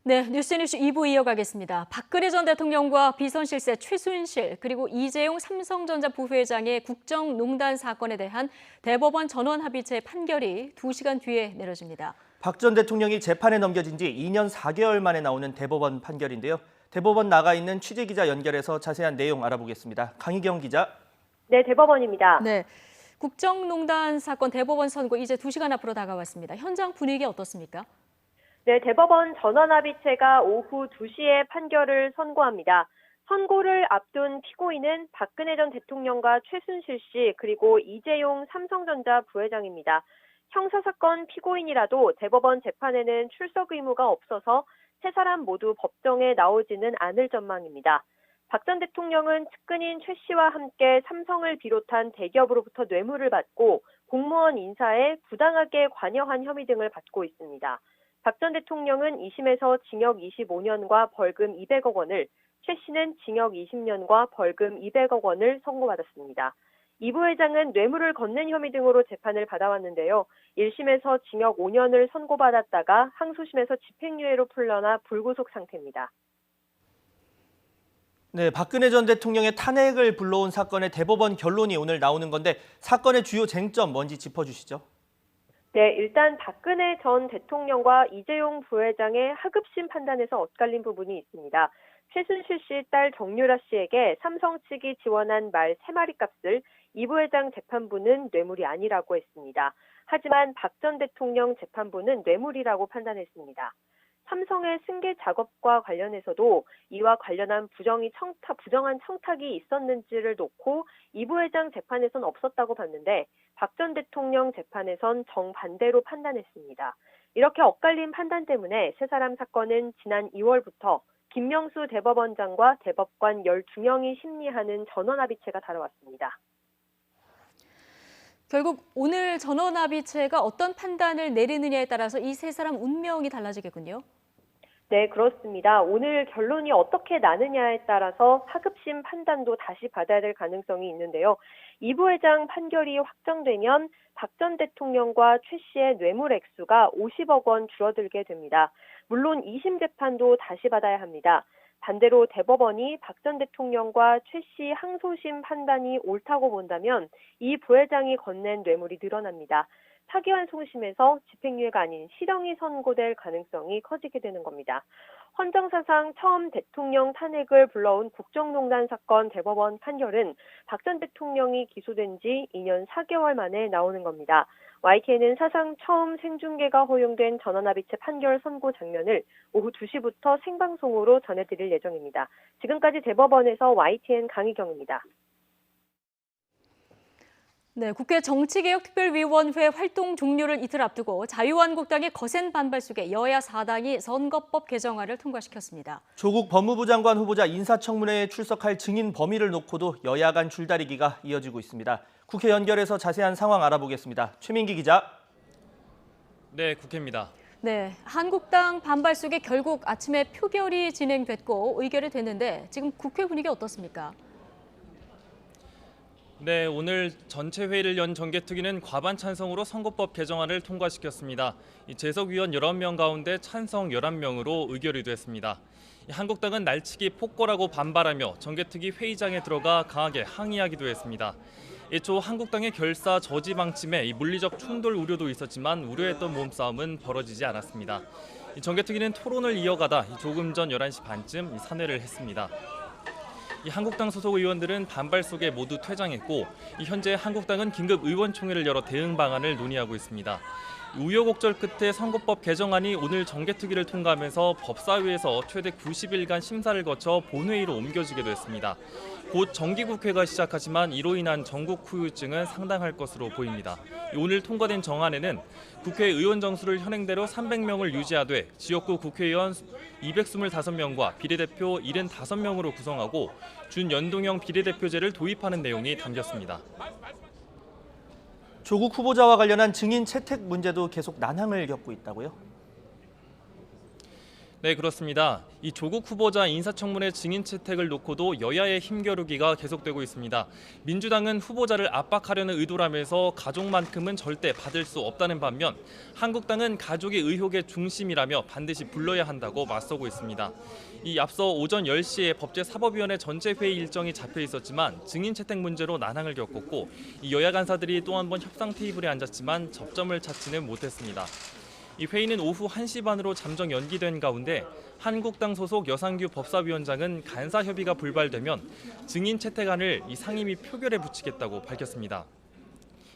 네, 뉴스뉴스 2부 이어가겠습니다. 박근혜 전 대통령과 비선실세 최순실 그리고 이재용 삼성전자 부회장의 국정농단 사건에 대한 대법원 전원합의체 판결이 2시간 뒤에 내려집니다. 박 전 대통령이 재판에 넘겨진 지 2년 4개월 만에 나오는 대법원 판결인데요. 대법원 나가 있는 취재기자 연결해서 자세한 내용 알아보겠습니다. 강희경 기자. 네, 대법원입니다. 네, 국정농단 사건 대법원 선고 이제 2시간 앞으로 다가왔습니다. 현장 분위기 어떻습니까? 네, 대법원 전원합의체가 오후 2시에 판결을 선고합니다. 선고를 앞둔 피고인은 박근혜 전 대통령과 최순실 씨 그리고 이재용 삼성전자 부회장입니다. 형사사건 피고인이라도 대법원 재판에는 출석 의무가 없어서 세 사람 모두 법정에 나오지는 않을 전망입니다. 박 전 대통령은 측근인 최 씨와 함께 삼성을 비롯한 대기업으로부터 뇌물을 받고 공무원 인사에 부당하게 관여한 혐의 등을 받고 있습니다. 박 전 대통령은 2심에서 징역 25년과 벌금 200억 원을, 최 씨는 징역 20년과 벌금 200억 원을 선고받았습니다. 이 부회장은 뇌물을 건넨 혐의 등으로 재판을 받아왔는데요. 1심에서 징역 5년을 선고받았다가 항소심에서 집행유예로 풀려나 불구속 상태입니다. 네, 박근혜 전 대통령의 탄핵을 불러온 사건의 대법원 결론이 오늘 나오는 건데 사건의 주요 쟁점 뭔지 짚어주시죠. 네, 일단 박근혜 전 대통령과 이재용 부회장의 하급심 판단에서 엇갈린 부분이 있습니다. 최순실 씨 딸 정유라 씨에게 삼성 측이 지원한 말 3마리 값을 이 부회장 재판부는 뇌물이 아니라고 했습니다. 하지만 박 전 대통령 재판부는 뇌물이라고 판단했습니다. 삼성의 승계 작업과 관련해서도 이와 관련한 부정한 청탁이 있었는지를 놓고 이 부회장 재판에선 없었다고 봤는데 박 전 대통령 재판에선 정반대로 판단했습니다. 이렇게 엇갈린 판단 때문에 세 사람 사건은 지난 2월부터 김명수 대법원장과 대법관 12명이 심리하는 전원합의체가 다뤄왔습니다. 결국 오늘 전원합의체가 어떤 판단을 내리느냐에 따라서 이 세 사람 운명이 달라지겠군요. 네, 그렇습니다. 오늘 결론이 어떻게 나느냐에 따라서 하급심 판단도 다시 받아야 될 가능성이 있는데요. 이 부회장 판결이 확정되면 박 전 대통령과 최 씨의 뇌물 액수가 50억 원 줄어들게 됩니다. 물론 2심 재판도 다시 받아야 합니다. 반대로 대법원이 박 전 대통령과 최 씨 항소심 판단이 옳다고 본다면 이 부회장이 건넨 뇌물이 늘어납니다. 파기환송심에서 집행유예가 아닌 실형이 선고될 가능성이 커지게 되는 겁니다. 헌정사상 처음 대통령 탄핵을 불러온 국정농단 사건 대법원 판결은 박 전 대통령이 기소된 지 2년 4개월 만에 나오는 겁니다. YTN은 사상 처음 생중계가 허용된 전원합의체 판결 선고 장면을 오후 2시부터 생방송으로 전해드릴 예정입니다. 지금까지 대법원에서 YTN 강희경입니다. 네, 국회 정치개혁특별위원회 활동 종료를 이틀 앞두고 자유한국당의 거센 반발 속에 여야 4당이 선거법 개정안을 통과시켰습니다. 조국 법무부 장관 후보자 인사청문회에 출석할 증인 범위를 놓고도 여야 간 줄다리기가 이어지고 있습니다. 국회 연결해서 자세한 상황 알아보겠습니다. 최민기 기자. 네, 국회입니다. 네, 한국당 반발 속에 결국 아침에 표결이 진행됐고 의결이 됐는데 지금 국회 분위기 어떻습니까? 네, 오늘 전체 회의를 연 정개특위는 과반 찬성으로 선거법 개정안을 통과시켰습니다. 재석위원 11명 가운데 찬성 11명으로 의결이 됐습니다. 한국당은 날치기 폭거라고 반발하며 정개특위 회의장에 들어가 강하게 항의하기도 했습니다. 초 한국당의 결사 저지 방침에 물리적 충돌 우려도 있었지만 우려했던 몸싸움은 벌어지지 않았습니다. 정개특위는 토론을 이어가다 조금 전 11시 반쯤 산회를 했습니다. 한국당 소속 의원들은 반발 속에 모두 퇴장했고 현재 한국당은 긴급 의원총회를 열어 대응 방안을 논의하고 있습니다. 우여곡절 끝에 선거법 개정안이 오늘 정개특위를 통과하면서 법사위에서 최대 90일간 심사를 거쳐 본회의로 옮겨지게 됐습니다. 곧 정기국회가 시작하지만 이로 인한 전국 후유증은 상당할 것으로 보입니다. 오늘 통과된 정안에는 국회 의원 정수를 현행대로 300명을 유지하되 지역구 국회의원 225명과 비례대표 75명으로 구성하고 준연동형 비례대표제를 도입하는 내용이 담겼습니다. 조국 후보자와 관련한 증인 채택 문제도 계속 난항을 겪고 있다고요? 네, 그렇습니다. 이 조국 후보자 인사청문회 증인 채택을 놓고도 여야의 힘겨루기가 계속되고 있습니다. 민주당은 후보자를 압박하려는 의도라면서 가족만큼은 절대 받을 수 없다는 반면 한국당은 가족이 의혹의 중심이라며 반드시 불러야 한다고 맞서고 있습니다. 이 앞서 오전 10시에 법제사법위원회 전체 회의 일정이 잡혀 있었지만 증인 채택 문제로 난항을 겪었고 이 여야 간사들이 또 한 번 협상 테이블에 앉았지만 접점을 찾지는 못했습니다. 이 회의는 오후 1시 반으로 잠정 연기된 가운데 한국당 소속 여상규 법사위원장은 간사 협의가 불발되면 증인 채택안을 이 상임위 표결에 붙이겠다고 밝혔습니다.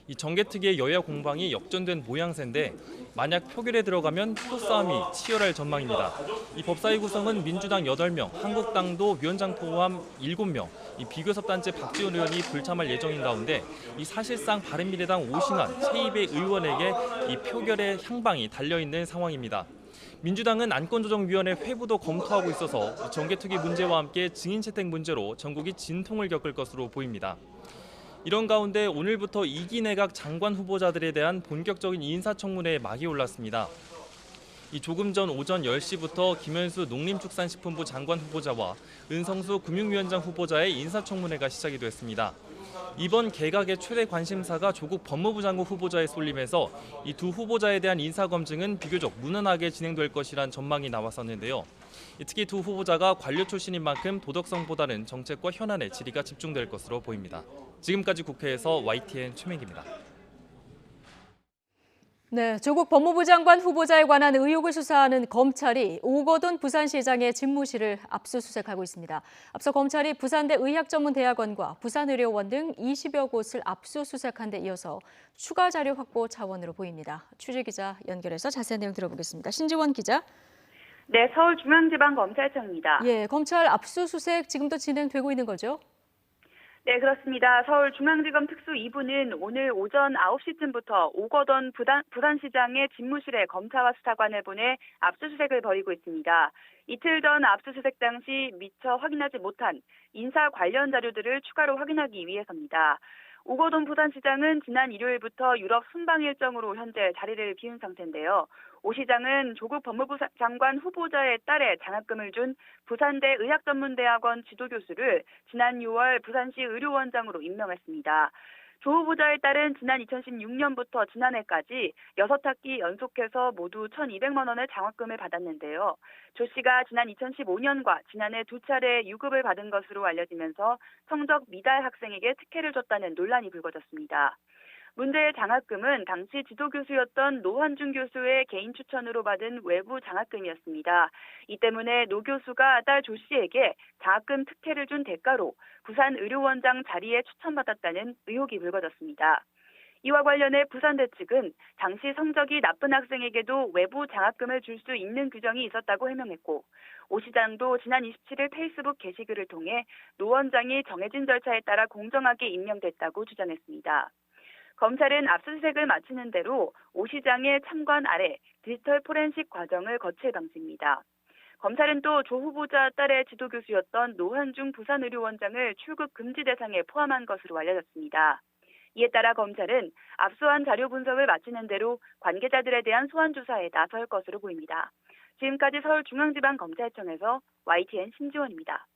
이 정개특위의 여야 공방이 역전된 모양새인데 만약 표결에 들어가면 표싸움이 치열할 전망입니다. 이 법사위 구성은 민주당 8명, 한국당도 위원장 포함 7명, 이 비교섭단체 박지원 의원이 불참할 예정인 가운데 이 사실상 바른미래당 오신환, 최이배 의원에게 이 표결의 향방이 달려있는 상황입니다. 민주당은 안건조정위원회 회부도 검토하고 있어서 정개특위 문제와 함께 증인 채택 문제로 전국이 진통을 겪을 것으로 보입니다. 이런 가운데 오늘부터 2기 내각 장관 후보자들에 대한 본격적인 인사청문회에 막이 올랐습니다. 이 조금 전 오전 10시부터 김현수 농림축산식품부 장관 후보자와 은성수 금융위원장 후보자의 인사청문회가 시작이 됐습니다. 이번 개각의 최대 관심사가 조국 법무부 장관 후보자에 쏠리면서 이 두 후보자에 대한 인사검증은 비교적 무난하게 진행될 것이란 전망이 나왔었는데요. 특히 두 후보자가 관료 출신인 만큼 도덕성보다는 정책과 현안에 질의가 집중될 것으로 보입니다. 지금까지 국회에서 YTN 최민기입니다. 네, 조국 법무부 장관 후보자에 관한 의혹을 수사하는 검찰이 오거돈 부산시장의 집무실을 압수수색하고 있습니다. 앞서 검찰이 부산대 의학전문대학원과 부산의료원 등 20여 곳을 압수수색한 데 이어서 추가 자료 확보 차원으로 보입니다. 취재기자 연결해서 자세한 내용 들어보겠습니다. 신지원 기자. 네, 서울중앙지방검찰청입니다. 예, 검찰 압수수색 지금도 진행되고 있는 거죠? 네, 그렇습니다. 서울중앙지검 특수 2부는 오늘 오전 9시쯤부터 오거돈 부산시장의 집무실에 검사와 수사관을 보내 압수수색을 벌이고 있습니다. 이틀 전 압수수색 당시 미처 확인하지 못한 인사 관련 자료들을 추가로 확인하기 위해서입니다. 오거돈 부산시장은 지난 일요일부터 유럽 순방 일정으로 현재 자리를 비운 상태인데요. 오 시장은 조국 법무부 장관 후보자의 딸에 장학금을 준 부산대 의학전문대학원 지도교수를 지난 6월 부산시 의료원장으로 임명했습니다. 조 후보자의 딸은 지난 2016년부터 지난해까지 6학기 연속해서 모두 1,200만 원의 장학금을 받았는데요. 조 씨가 지난 2015년과 지난해 두 차례 유급을 받은 것으로 알려지면서 성적 미달 학생에게 특혜를 줬다는 논란이 불거졌습니다. 문제의 장학금은 당시 지도교수였던 노환중 교수의 개인 추천으로 받은 외부 장학금이었습니다. 이 때문에 노 교수가 딸 조 씨에게 장학금 특혜를 준 대가로 부산 의료원장 자리에 추천받았다는 의혹이 불거졌습니다. 이와 관련해 부산대 측은 당시 성적이 나쁜 학생에게도 외부 장학금을 줄 수 있는 규정이 있었다고 해명했고 오 시장도 지난 27일 페이스북 게시글을 통해 노 원장이 정해진 절차에 따라 공정하게 임명됐다고 주장했습니다. 검찰은 압수수색을 마치는 대로 오 시장의 참관 아래 디지털 포렌식 과정을 거칠 방침입니다. 검찰은 또 조 후보자 딸의 지도교수였던 노환중 부산의료원장을 출국 금지 대상에 포함한 것으로 알려졌습니다. 이에 따라 검찰은 압수한 자료 분석을 마치는 대로 관계자들에 대한 소환 조사에 나설 것으로 보입니다. 지금까지 서울중앙지방검찰청에서 YTN 신지원입니다.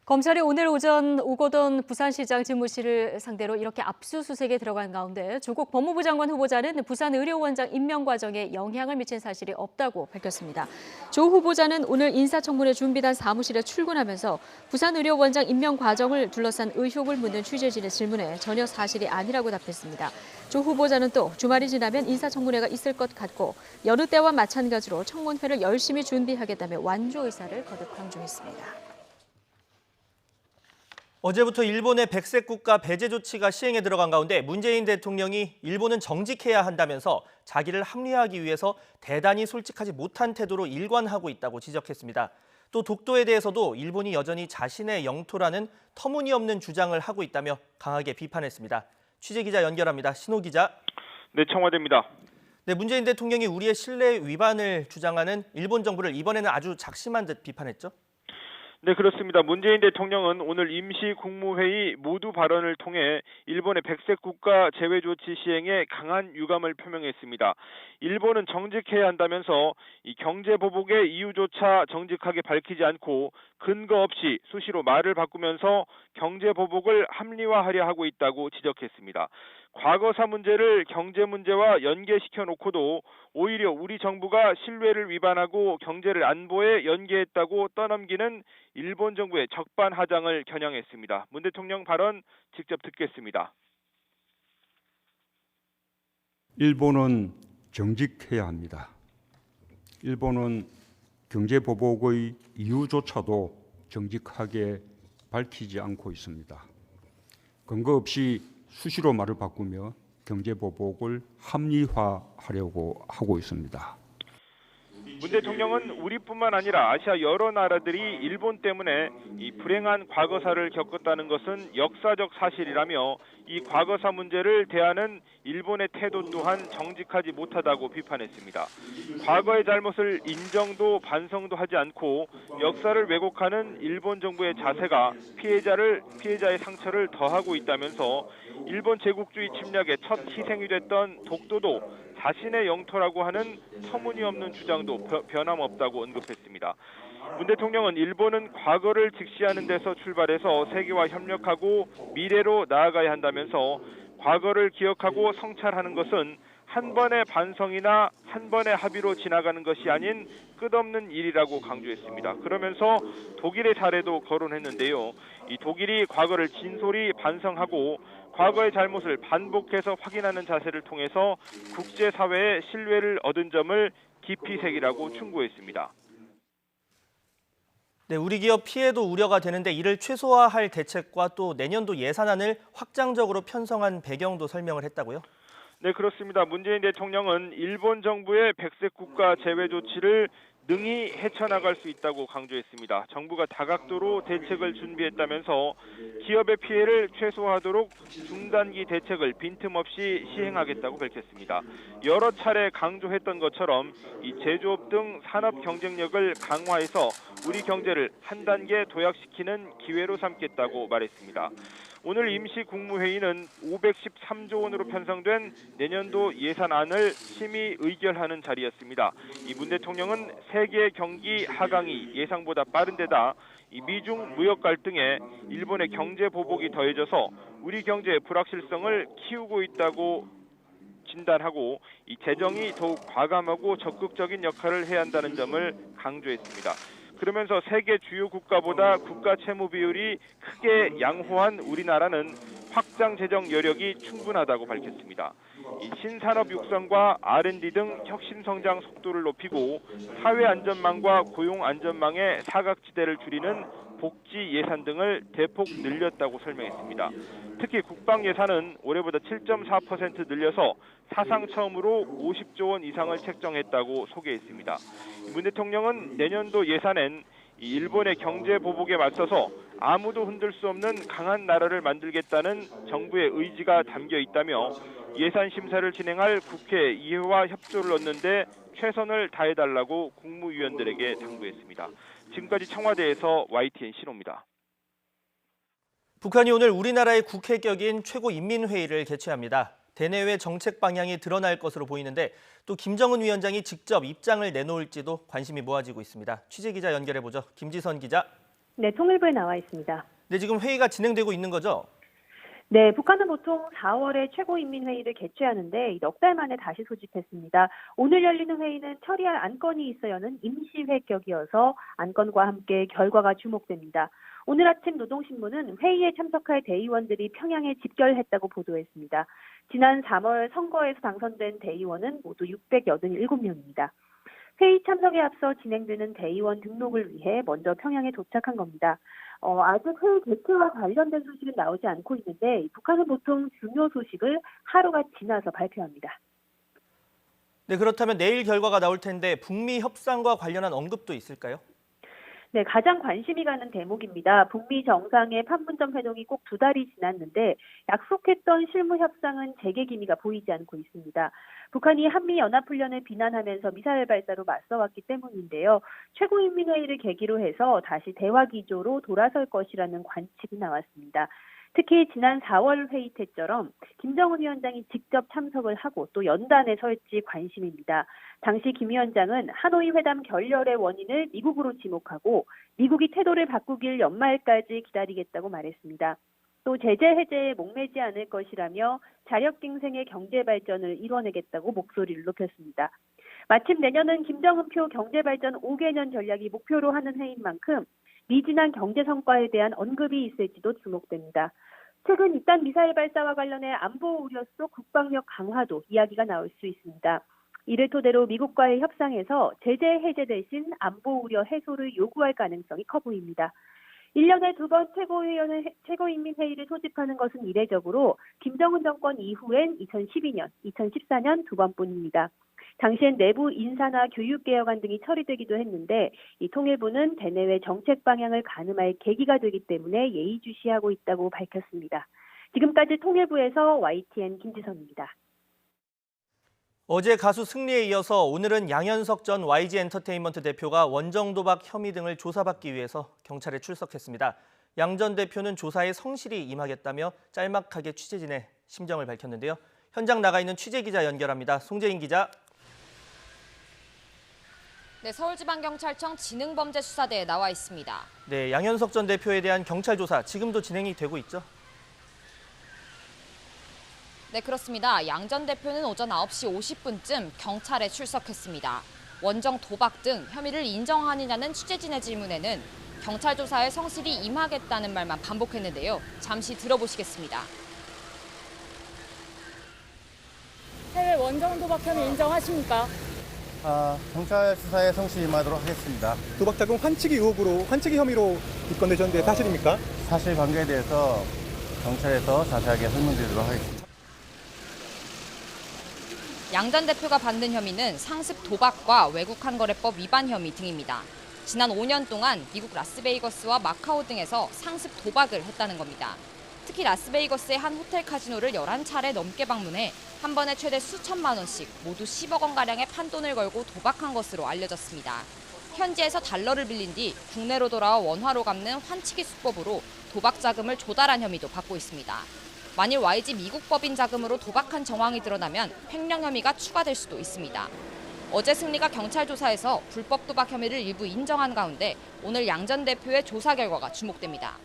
검찰이 오늘 오전 오거돈 부산시장 집무실을 상대로 이렇게 압수수색에 들어간 가운데 조국 법무부 장관 후보자는 부산의료원장 임명 과정에 영향을 미친 사실이 없다고 밝혔습니다. 조 후보자는 오늘 인사청문회 준비단 사무실에 출근하면서 부산의료원장 임명 과정을 둘러싼 의혹을 묻는 취재진의 질문에 전혀 사실이 아니라고 답했습니다. 조 후보자는 또 주말이 지나면 인사청문회가 있을 것 같고 여느 때와 마찬가지로 청문회를 열심히 준비하겠다며 완주 의사를 거듭 강조했습니다. 어제부터 일본의 백색 국가 배제 조치가 시행에 들어간 가운데 문재인 대통령이 일본은 정직해야 한다면서 자기를 합리화하기 위해서 대단히 솔직하지 못한 태도로 일관하고 있다고 지적했습니다. 또 독도에 대해서도 일본이 여전히 자신의 영토라는 터무니없는 주장을 하고 있다며 강하게 비판했습니다. 취재기자 연결합니다. 신호 기자. 네, 청와대입니다. 네, 문재인 대통령이 우리의 신뢰 위반을 주장하는 일본 정부를 이번에는 아주 작심한 듯 비판했죠. 네, 그렇습니다. 문재인 대통령은 오늘 임시 국무회의 모두 발언을 통해 일본의 백색 국가 제외 조치 시행에 강한 유감을 표명했습니다. 일본은 정직해야 한다면서 이 경제 보복의 이유조차 정직하게 밝히지 않고 근거 없이 수시로 말을 바꾸면서 경제 보복을 합리화하려 하고 있다고 지적했습니다. 과거사 문제를 경제 문제와 연계시켜 놓고도 오히려 우리 정부가 신뢰를 위반하고 경제를 안보에 연계했다고 떠넘기는 일본 정부의 적반하장을 겨냥했습니다. 문 대통령 발언 직접 듣겠습니다. 일본은 정직해야 합니다. 일본은 경제보복의 이유조차도 정직하게 밝히지 않고 있습니다. 근거 없이 수시로 말을 바꾸며 경제보복을 합리화하려고 하고 있습니다. 문 대통령은 우리뿐만 아니라 아시아 여러 나라들이 일본 때문에 이 불행한 과거사를 겪었다는 것은 역사적 사실이라며 이 과거사 문제를 대하는 일본의 태도 또한 정직하지 못하다고 비판했습니다. 과거의 잘못을 인정도 반성도 하지 않고 역사를 왜곡하는 일본 정부의 자세가 피해자의 상처를 더하고 있다면서 일본 제국주의 침략의 첫 희생이 됐던 독도도 자신의 영토라고 하는 터무니없는 주장도 변함없다고 언급했습니다. 문 대통령은 일본은 과거를 직시하는 데서 출발해서 세계와 협력하고 미래로 나아가야 한다면서 과거를 기억하고 성찰하는 것은 한 번의 반성이나 한 번의 합의로 지나가는 것이 아닌 끝없는 일이라고 강조했습니다. 그러면서 독일의 사례도 거론했는데요. 이 독일이 과거를 진솔히 반성하고 과거의 잘못을 반복해서 확인하는 자세를 통해서 국제사회의 신뢰를 얻은 점을 깊이 새기라고 충고했습니다. 네, 우리 기업 피해도 우려가 되는데 이를 최소화할 대책과 또 내년도 예산안을 확장적으로 편성한 배경도 설명을 했다고요? 네, 그렇습니다. 문재인 대통령은 일본 정부의 백색 국가 제외 조치를 능히 헤쳐나갈 수 있다고 강조했습니다. 정부가 다각도로 대책을 준비했다면서 기업의 피해를 최소화하도록 중단기 대책을 빈틈없이 시행하겠다고 밝혔습니다. 여러 차례 강조했던 것처럼 이 제조업 등 산업 경쟁력을 강화해서 우리 경제를 한 단계 도약시키는 기회로 삼겠다고 말했습니다. 오늘 임시 국무회의는 513조 원으로 편성된 내년도 예산안을 심의 의결하는 자리였습니다. 이 문 대통령은 세계 경기 하강이 예상보다 빠른 데다 이 미중 무역 갈등에 일본의 경제 보복이 더해져서 우리 경제의 불확실성을 키우고 있다고 진단하고 이 재정이 더욱 과감하고 적극적인 역할을 해야 한다는 점을 강조했습니다. 그러면서 세계 주요 국가보다 국가 채무 비율이 크게 양호한 우리나라는 확장 재정 여력이 충분하다고 밝혔습니다. 이 신산업 육성과 R&D 등 혁신 성장 속도를 높이고 사회 안전망과 고용 안전망의 사각지대를 줄이는 복지 예산 등을 대폭 늘렸다고 설명했습니다. 특히 국방 예산은 올해보다 7.4% 늘려서 사상 처음으로 50조 원 이상을 책정했다고 소개했습니다. 문 대통령은 내년도 예산엔 일본의 경제 보복에 맞서서 아무도 흔들 수 없는 강한 나라를 만들겠다는 정부의 의지가 담겨 있다며 예산 심사를 진행할 국회 이해와 협조를 얻는데 최선을 다해달라고 국무위원들에게 당부했습니다. 지금까지 청와대에서 YTN 신호입니다. 북한이 오늘 우리나라의 국회격인 최고인민회의를 개최합니다. 대내외 정책 방향이 드러날 것으로 보이는데 또 김정은 위원장이 직접 입장을 내놓을지도 관심이 모아지고 있습니다. 취재기자 연결해보죠. 김지선 기자. 네, 통일부에 나와 있습니다. 네, 지금 회의가 진행되고 있는 거죠? 네, 북한은 보통 4월에 최고인민회의를 개최하는데 넉 달 만에 다시 소집했습니다. 오늘 열리는 회의는 처리할 안건이 있어 여는 임시회격이어서 안건과 함께 결과가 주목됩니다. 오늘 아침 노동신문은 회의에 참석할 대의원들이 평양에 집결했다고 보도했습니다. 지난 3월 선거에서 당선된 대의원은 모두 687명입니다. 회의 참석에 앞서 진행되는 대의원 등록을 위해 먼저 평양에 도착한 겁니다. 아직 회의 개최와 관련된 소식은 나오지 않고 있는데 북한은 보통 중요 소식을 하루가 지나서 발표합니다. 네, 그렇다면 내일 결과가 나올 텐데 북미 협상과 관련한 언급도 있을까요? 네, 가장 관심이 가는 대목입니다. 북미 정상의 판문점 회동이 꼭 2달이 지났는데 약속했던 실무 협상은 재개 기미가 보이지 않고 있습니다. 북한이 한미연합훈련을 비난하면서 미사일 발사로 맞서왔기 때문인데요. 최고인민회의를 계기로 해서 다시 대화 기조로 돌아설 것이라는 관측이 나왔습니다. 특히 지난 4월 회의 때처럼 김정은 위원장이 직접 참석을 하고 또 연단에 설지 관심입니다. 당시 김 위원장은 하노이 회담 결렬의 원인을 미국으로 지목하고 미국이 태도를 바꾸길 연말까지 기다리겠다고 말했습니다. 또 제재 해제에 목매지 않을 것이라며 자력갱생의 경제 발전을 이뤄내겠다고 목소리를 높였습니다. 마침 내년은 김정은표 경제발전 5개년 전략이 목표로 하는 해인 만큼 미진한 경제 성과에 대한 언급이 있을지도 주목됩니다. 최근 잇단 미사일 발사와 관련해 안보 우려 속 국방력 강화도 이야기가 나올 수 있습니다. 이를 토대로 미국과의 협상에서 제재 해제 대신 안보 우려 해소를 요구할 가능성이 커 보입니다. 1년에 2번 최고인민회의를 소집하는 것은 이례적으로 김정은 정권 이후엔 2012년, 2014년 2번뿐입니다. 당시엔 내부 인사나 교육개혁안 등이 처리되기도 했는데 이 통일부는 대내외 정책 방향을 가늠할 계기가 되기 때문에 예의주시하고 있다고 밝혔습니다. 지금까지 통일부에서 YTN 김지선입니다. 어제 가수 승리에 이어서 오늘은 양현석 전 YG 엔터테인먼트 대표가 원정 도박 혐의 등을 조사받기 위해서 경찰에 출석했습니다. 양 전 대표는 조사에 성실히 임하겠다며 짤막하게 취재진의 심정을 밝혔는데요. 현장 나가 있는 취재기자 연결합니다. 송재인 기자. 네, 서울지방경찰청 지능범죄수사대에 나와 있습니다. 네, 양현석 전 대표에 대한 경찰 조사 지금도 진행이 되고 있죠? 네, 그렇습니다. 양 전 대표는 오전 9시 50분쯤 경찰에 출석했습니다. 원정 도박 등 혐의를 인정하느냐는 취재진의 질문에는 경찰 조사에 성실히 임하겠다는 말만 반복했는데요. 잠시 들어보시겠습니다. 해외 원정 도박 혐의 인정하십니까? 경찰 수사에 성실히 임하도록 하겠습니다. 도박 자금 환치기 의혹으로 환치기 혐의로 입건되셨는데 사실입니까? 사실관계에 대해서 경찰에서 자세하게 설명드리도록 하겠습니다. 양 전 대표가 받는 혐의는 상습 도박과 외국환거래법 위반 혐의 등입니다. 지난 5년 동안 미국 라스베이거스와 마카오 등에서 상습 도박을 했다는 겁니다. 특히 라스베이거스의 한 호텔 카지노를 11차례 넘게 방문해 한 번에 최대 수천만 원씩 모두 10억 원가량의 판돈을 걸고 도박한 것으로 알려졌습니다. 현지에서 달러를 빌린 뒤 국내로 돌아와 원화로 갚는 환치기 수법으로 도박 자금을 조달한 혐의도 받고 있습니다. 만일 YG 미국 법인 자금으로 도박한 정황이 드러나면 횡령 혐의가 추가될 수도 있습니다. 어제 승리가 경찰 조사에서 불법 도박 혐의를 일부 인정한 가운데 오늘 양 전 대표의 조사 결과가 주목됩니다.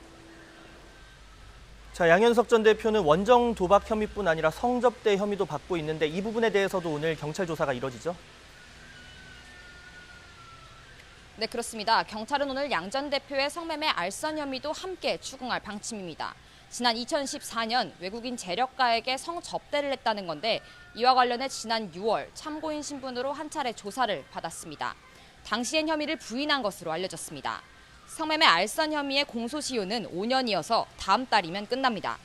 자, 양현석 전 대표는 원정 도박 혐의뿐 아니라 성접대 혐의도 받고 있는데 이 부분에 대해서도 오늘 경찰 조사가 이뤄지죠? 네, 그렇습니다. 경찰은 오늘 양 전 대표의 성매매 알선 혐의도 함께 추궁할 방침입니다. 지난 2014년 외국인 재력가에게 성접대를 했다는 건데 이와 관련해 지난 6월 참고인 신분으로 한 차례 조사를 받았습니다. 당시엔 혐의를 부인한 것으로 알려졌습니다. 성매매 알선 혐의의 공소시효는 5년이어서 다음 달이면 끝납니다.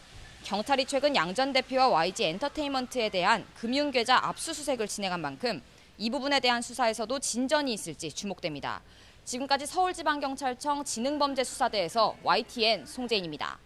경찰이 최근 양 전 대표와 YG 엔터테인먼트에 대한 금융계좌 압수수색을 진행한 만큼 이 부분에 대한 수사에서도 진전이 있을지 주목됩니다. 지금까지 서울지방경찰청 지능범죄수사대에서 YTN 송재인입니다.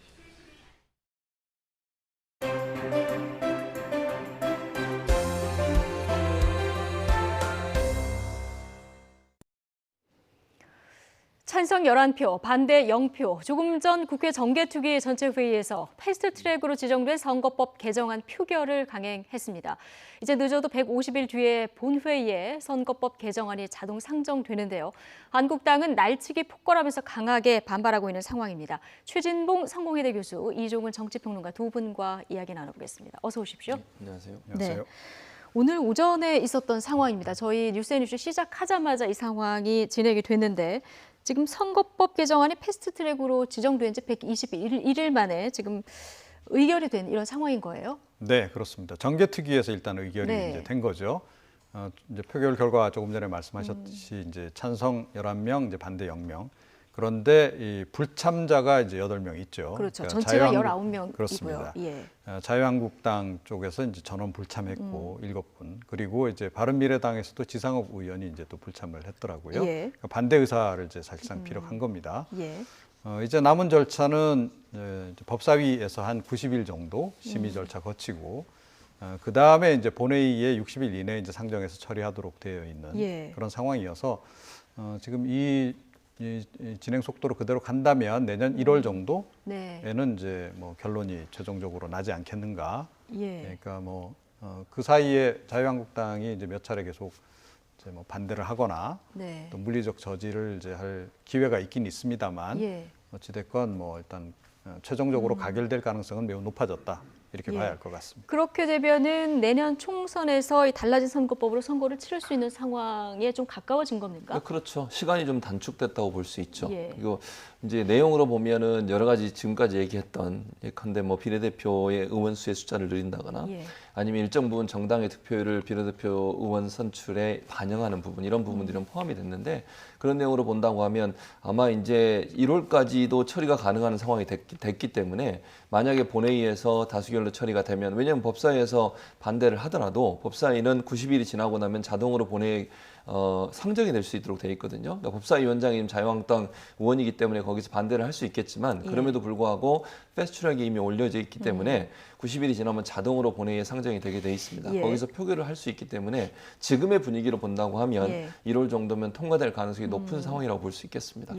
찬성 11표, 반대 0표. 조금 전 국회 정개특위 전체 회의에서 패스트트랙으로 지정된 선거법 개정안 표결을 강행했습니다. 이제 늦어도 150일 뒤에 본회의에 선거법 개정안이 자동 상정되는데요. 한국당은 날치기 폭거라면서 강하게 반발하고 있는 상황입니다. 최진봉 성공회대 교수, 이종훈 정치평론가 두 분과 이야기 나눠보겠습니다. 어서 오십시오. 안녕하세요. 네. 오늘 오전에 있었던 상황입니다. 저희 뉴스앤뉴스 시작하자마자 이 상황이 진행이 됐는데 지금 선거법 개정안이 패스트트랙으로 지정된 지 121일 만에 지금 의결이 된 이런 상황인 거예요? 네, 그렇습니다. 정개특위에서 일단 의결이 이제 된 거죠. 이제 표결 결과 조금 전에 말씀하셨듯이 이제 찬성 11명, 이제 반대 0명. 그런데 이 불참자가 이제 8명 있죠. 그렇죠. 그러니까 전체가 19명이고요. 그렇습니다. 예. 자유한국당 쪽에서 이제 전원 불참했고 7분. 그리고 이제 바른미래당에서도 지상욱 의원이 이제 또 불참을 했더라고요. 예. 그러니까 반대 의사를 이제 사실상 피력한 겁니다. 예. 이제 남은 절차는 이제 법사위에서 한 90일 정도 심의 절차 거치고 그 다음에 이제 본회의에 60일 이내에 이제 상정해서 처리하도록 되어 있는 그런 상황이어서 지금 이 진행 속도로 그대로 간다면 내년 1월 정도에는 이제 뭐 결론이 최종적으로 나지 않겠는가. 그러니까 뭐 그 사이에 자유한국당이 이제 몇 차례 계속 이제 뭐 반대를 하거나 또 물리적 저지를 이제 할 기회가 있긴 있습니다만 어찌됐건 뭐 일단 최종적으로 가결될 가능성은 매우 높아졌다. 이렇게 봐야 할 것 같습니다. 그렇게 되면은 내년 총선에서 이 달라진 선거법으로 선거를 치를 수 있는 상황에 좀 가까워진 겁니까? 그렇죠. 시간이 좀 단축됐다고 볼 수 있죠. 그리고 이제 내용으로 보면은 여러 가지 지금까지 얘기했던 예컨대 뭐 비례대표의 의원수의 숫자를 늘린다거나 아니면 일정 부분 정당의 득표율을 비례대표 의원 선출에 반영하는 부분 이런 부분들은 포함이 됐는데 그런 내용으로 본다고 하면 아마 이제 1월까지도 처리가 가능한 상황이 됐기 때문에 만약에 본회의에서 다수결로 처리가 되면 왜냐하면 법사위에서 반대를 하더라도 법사위는 90일이 지나고 나면 자동으로 본회의 상정이 될 수 있도록 돼 있거든요. 그러니까 법사위원장이 자유한국당 의원이기 때문에 거기서 반대를 할 수 있겠지만 그럼에도 불구하고 패스트트랙이 이미 올려져 있기 때문에 90일이 지나면 자동으로 본회의에 상정이 되게 돼 있습니다. 거기서 표결을 할 수 있기 때문에 지금의 분위기로 본다고 하면 1월 정도면 통과될 가능성이 높은 상황이라고 볼 수 있겠습니다.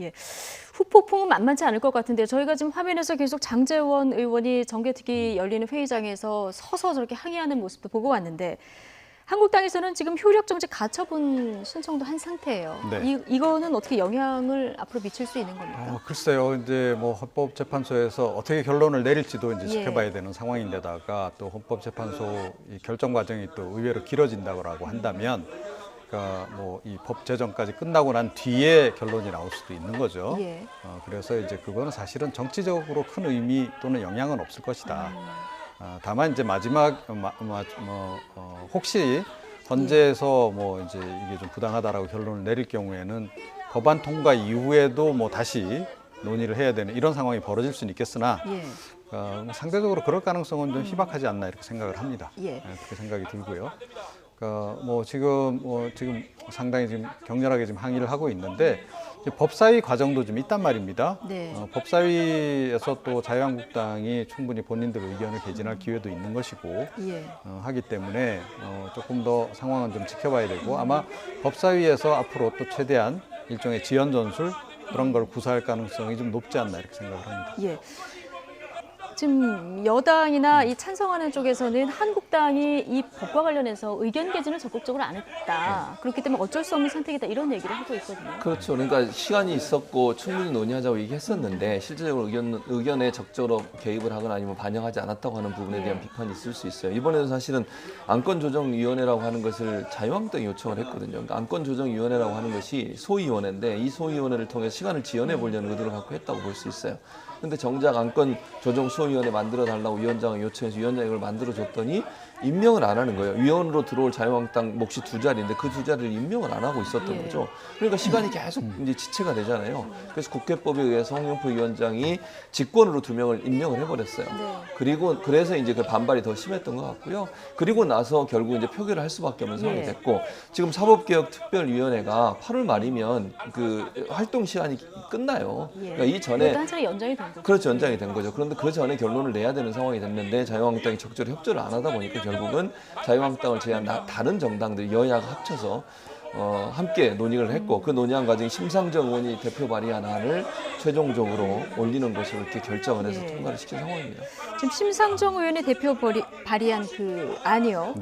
후폭풍은 만만치 않을 것 같은데 저희가 지금 화면에서 계속 장제원 의원이 정개특위 열리는 회의장에서 서서 저렇게 항의하는 모습도 보고 왔는데 한국당에서는 지금 효력정지 가처분 신청도 한 상태예요. 이거는 어떻게 영향을 앞으로 미칠 수 있는 겁니까? 글쎄요. 이제 뭐 헌법재판소에서 어떻게 결론을 내릴지도 이제 지켜봐야 되는 상황인데다가 또 헌법재판소 이 결정 과정이 또 의외로 길어진다고 한다면 그러니까 뭐 이 법 제정까지 끝나고 난 뒤에 결론이 나올 수도 있는 거죠. 그래서 이제 그거는 사실은 정치적으로 큰 의미 또는 영향은 없을 것이다. 다만 이제 마지막 혹시 헌재에서 뭐 이제 이게 좀 부당하다라고 결론을 내릴 경우에는 법안 통과 이후에도 뭐 다시 논의를 해야 되는 이런 상황이 벌어질 수는 있겠으나 상대적으로 그럴 가능성은 좀 희박하지 않나 이렇게 생각을 합니다. 그렇게 생각이 들고요. 뭐 지금 상당히 지금 격렬하게 지금 항의를 하고 있는데 법사위 과정도 좀 있단 말입니다. 법사위에서 또 자유한국당이 충분히 본인들 의견을 개진할 기회도 있는 것이고 하기 때문에 조금 더 상황은 좀 지켜봐야 되고 아마 법사위에서 앞으로 또 최대한 일종의 지연 전술 그런 걸 구사할 가능성이 좀 높지 않나 이렇게 생각을 합니다. 지금 여당이나 이 찬성하는 쪽에서는 한국당이 이 법과 관련해서 의견 개진을 적극적으로 안 했다. 그렇기 때문에 어쩔 수 없는 선택이다. 이런 얘기를 하고 있거든요. 그렇죠. 그러니까 시간이 있었고 충분히 논의하자고 얘기했었는데 실제적으로 의견에 적절히 개입을 하거나 아니면 반영하지 않았다고 하는 부분에 대한 비판이 있을 수 있어요. 이번에는 사실은 안건조정위원회라고 하는 것을 자유한국당이 요청을 했거든요. 그러니까 안건조정위원회라고 하는 것이 소위원회인데 이 소위원회를 통해 시간을 지연해 보려는 의도를 갖고 했다고 볼 수 있어요. 근데 정작 안건조정수호위원회 만들어달라고 위원장을 요청해서 위원장이 이걸 만들어줬더니 임명을 안 하는 거예요. 위원으로 들어올 자유한국당 몫이 2자리인데 그 2자리를 임명을 안 하고 있었던 거죠. 그러니까 시간이 계속 이제 지체가 되잖아요. 그래서 국회법에 의해서 홍영표 위원장이 직권으로 2명을 임명을 해버렸어요. 그리고 그래서 이제 그 반발이 더 심했던 것 같고요. 그리고 나서 결국 이제 표결을 할 수밖에 없는 상황이 됐고 지금 사법개혁특별위원회가 8월 말이면 그 활동 시간이 끝나요. 그러니까 이 전에 한차례 연장이 된 거죠. 그렇죠. 연장이 된 거죠. 그런데 그 전에 결론을 내야 되는 상황이 됐는데 자유한국당이 적절히 협조를 안 하다 보니까 결국은 자유한국당을 제외한 다른 정당들 여야가 합쳐서 함께 논의를 했고 그 논의한 과정이 심상정 의원이 대표 발의한 안을 최종적으로 올리는 것으로 이렇게 결정을 해서 통과를 시킨 상황입니다. 지금 심상정 의원이 대표 발의한 그 안이요.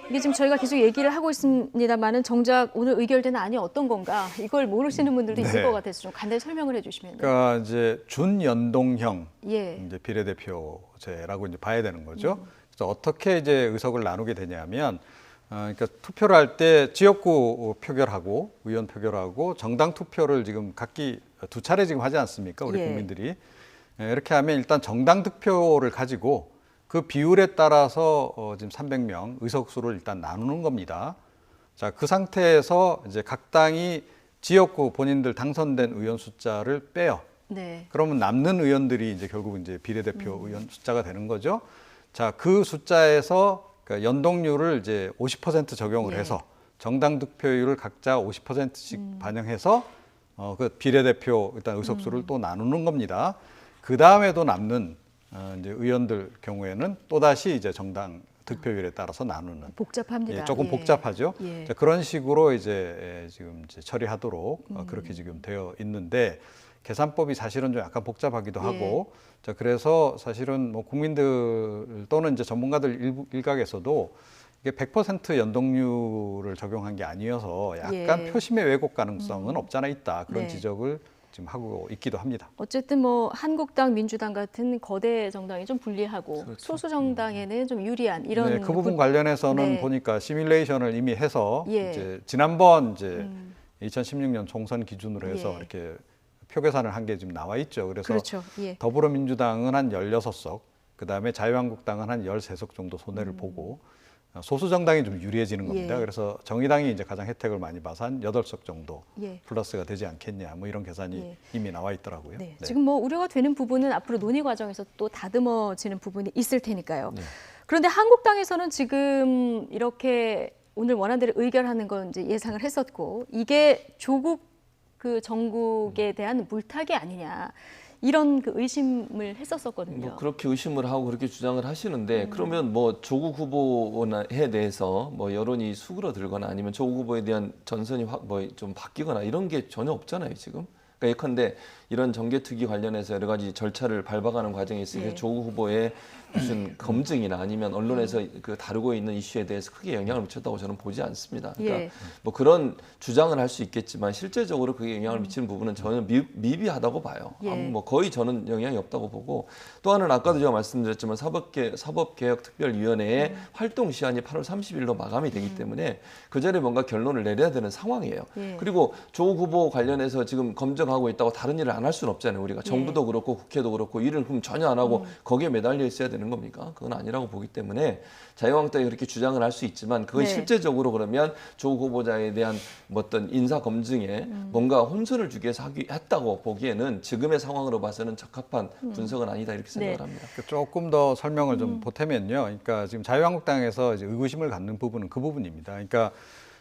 이게 지금 저희가 계속 얘기를 하고 있습니다만은 정작 오늘 의결된 안이 어떤 건가 이걸 모르시는 분들도 있을 것 같아서 좀 간단히 설명을 해주시면. 그러니까 이제 준연동형 이제 비례대표제라고 이제 봐야 되는 거죠. 그래서 어떻게 이제 의석을 나누게 되냐면, 그러니까 투표를 할 때 지역구 표결하고 의원 표결하고 정당 투표를 지금 각기 2차례 지금 하지 않습니까? 우리 국민들이 이렇게 하면 일단 정당 득표를 가지고. 그 비율에 따라서 지금 300명 의석수를 일단 나누는 겁니다. 자, 그 상태에서 이제 각 당이 지역구 본인들 당선된 의원 숫자를 빼요. 그러면 남는 의원들이 이제 결국 이제 비례대표 의원 숫자가 되는 거죠. 자, 그 숫자에서 그 연동률을 이제 50% 적용을 해서 정당 득표율을 각자 50%씩 반영해서 그 비례대표 일단 의석수를 또 나누는 겁니다. 그 다음에도 남는 이제 의원들 경우에는 또다시 이제 정당 득표율에 따라서 나누는 복잡합니다. 조금 예. 복잡하죠. 예. 자, 그런 식으로 이제 지금 이제 처리하도록 그렇게 지금 되어 있는데 계산법이 사실은 좀 약간 복잡하기도 하고 자, 그래서 사실은 뭐 국민들 또는 이제 전문가들 일각에서도 이게 100% 연동률을 적용한 게 아니어서 약간 표심의 왜곡 가능성은 없잖아 있다. 그런 지적을 지금 하고 있기도 합니다. 어쨌든 뭐 한국당, 민주당 같은 거대 정당이 좀 불리하고 소수 정당에는 좀 유리한 이런 그 부분 관련해서는 네. 보니까 시뮬레이션을 이미 해서 이제 지난번 이제 2016년 총선 기준으로 해서 이렇게 표 계산을 한 게 지금 나와 있죠. 그래서 그렇죠. 더불어민주당은 한 16석, 그다음에 자유한국당은 한 13석 정도 손해를 보고 소수 정당이 좀 유리해지는 겁니다. 그래서 정의당이 이제 가장 혜택을 많이 봐서 한 8석 정도 플러스가 되지 않겠냐, 뭐 이런 계산이 이미 나와 있더라고요. 네. 지금 뭐 우려가 되는 부분은 앞으로 논의 과정에서 또 다듬어지는 부분이 있을 테니까요. 그런데 한국당에서는 지금 이렇게 오늘 원안대로 의결하는 건 이제 예상을 했었고, 이게 조국 그 정국에 대한 물타기 아니냐. 이런 그 의심을 했었거든요. 뭐 그렇게 의심을 하고 그렇게 주장을 하시는데 그러면 뭐 조국 후보에 대해서 뭐 여론이 수그러들거나 아니면 조국 후보에 대한 전선이 뭐 좀 바뀌거나 이런 게 전혀 없잖아요 지금. 그러니까 예컨대 이런 정개특위 관련해서 여러 가지 절차를 밟아가는 과정에 있어서 조국 후보의 무슨 검증이나 아니면 언론에서 그 다루고 있는 이슈에 대해서 크게 영향을 미쳤다고 저는 보지 않습니다. 그러니까 뭐 그런 주장을 할 수 있겠지만 실제적으로 그게 영향을 미치는 부분은 저는 미비하다고 봐요. 뭐 거의 저는 영향이 없다고 보고, 또 하나는 아까도 제가 말씀드렸지만 사법개혁특별위원회의 활동 시한이 8월 30일로 마감이 되기 때문에 그 전에 뭔가 결론을 내려야 되는 상황이에요. 그리고 조국 후보 관련해서 지금 검증하고 있다고 다른 일을 안 할 수는 없잖아요. 우리가 정부도 그렇고 국회도 그렇고 일을 그럼 전혀 안 하고 거기에 매달려 있어야 되는 겁니까? 그건 아니라고 보기 때문에 자유한국당이 그렇게 주장을 할 수 있지만 그건 실제적으로 그러면 조국 후보자에 대한 어떤 인사 검증에 뭔가 혼선을 주기 위해서 했다고 보기에는 지금의 상황으로 봐서는 적합한 분석은 아니다 이렇게 생각을 합니다. 조금 더 설명을 좀 보태면요. 그러니까 지금 자유한국당에서 이제 의구심을 갖는 부분은 그 부분입니다. 그러니까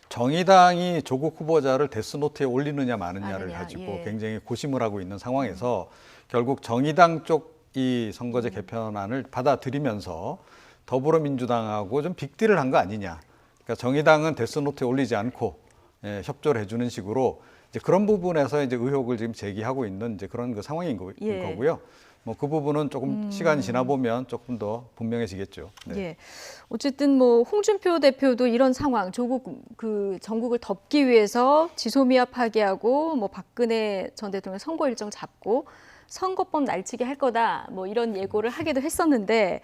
정의당이 조국 후보자를 데스노트에 올리느냐 마느냐를 가지고 굉장히 고심을 하고 있는 상황에서 결국 정의당 쪽이 선거제 개편안을 받아들이면서 더불어민주당하고 좀 빅딜을 한 거 아니냐. 그러니까 정의당은 데스노트에 올리지 않고 협조를 해주는 식으로 이제 그런 부분에서 이제 의혹을 지금 제기하고 있는 이제 그런 그 상황인 거고요. 뭐 그 부분은 조금 시간이 지나 보면 조금 더 분명해지겠죠. 어쨌든 뭐 홍준표 대표도 이런 상황, 조국 그 정국을 덮기 위해서 지소미아 파기하고 뭐 박근혜 전 대통령 선거 일정 잡고 선거법 날치기 할 거다, 뭐 이런 예고를 하기도 했었는데.